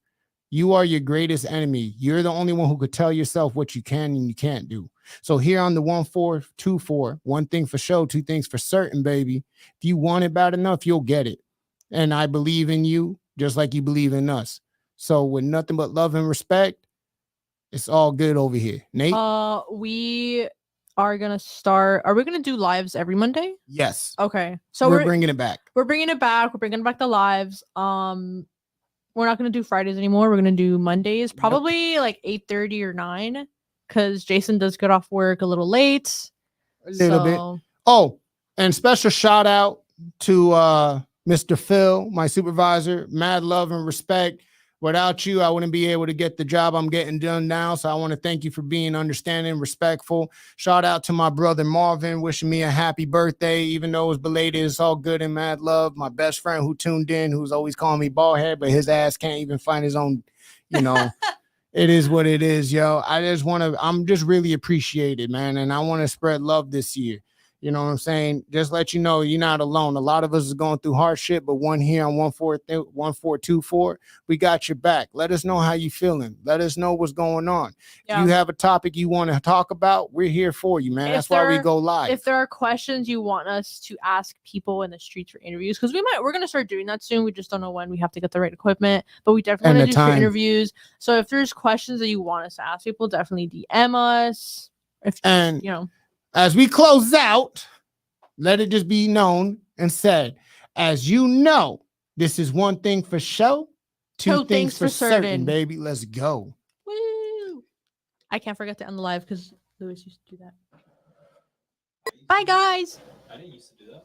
You are your greatest enemy. You're the only one who could tell yourself what you can and you can't do. So here on the 1424, one thing for sure, two things for certain, baby. If you want it bad enough, you'll get it. And I believe in you just like you believe in us. So with nothing but love and respect, it's all good over here. Nate? We are gonna start. Are we gonna do lives every Monday? Yes. Okay. So we're bringing it back. We're bringing it back. We're bringing back the lives. We're not going to do Fridays anymore. We're going to do Mondays, probably like 8:30 or 9, because Jason does get off work a little late. A little bit. Oh, and special shout out to Mr. Phil, my supervisor. Mad love and respect. Without you, I wouldn't be able to get the job I'm getting done now. So I want to thank you for being understanding, respectful. Shout out to my brother Marvin, wishing me a happy birthday, even though it was belated. It's all good and mad love. My best friend who tuned in, who's always calling me bald head, but his ass can't even find his own, it is what it is, yo. I'm just really appreciated, man. And I want to spread love this year. You know what I'm saying? Just let you know you're not alone. A lot of us is going through hardship, but one here on 1424, we got your back. Let us know how you feeling. Let us know what's going on. Yeah. If you have a topic you want to talk about, we're here for you, man. That's why we go live. If there are questions you want us to ask people in the streets for interviews, because we're gonna start doing that soon. We just don't know when. We have to get the right equipment, but we definitely want to do for interviews. So if there's questions that you want us to ask people, definitely DM us. As we close out, let it just be known and said, as you know, this is one thing for sure, two things for certain, baby. Let's go. Woo! I can't forget to end the live because Lewis used to do that. Bye, guys. I didn't used to do that.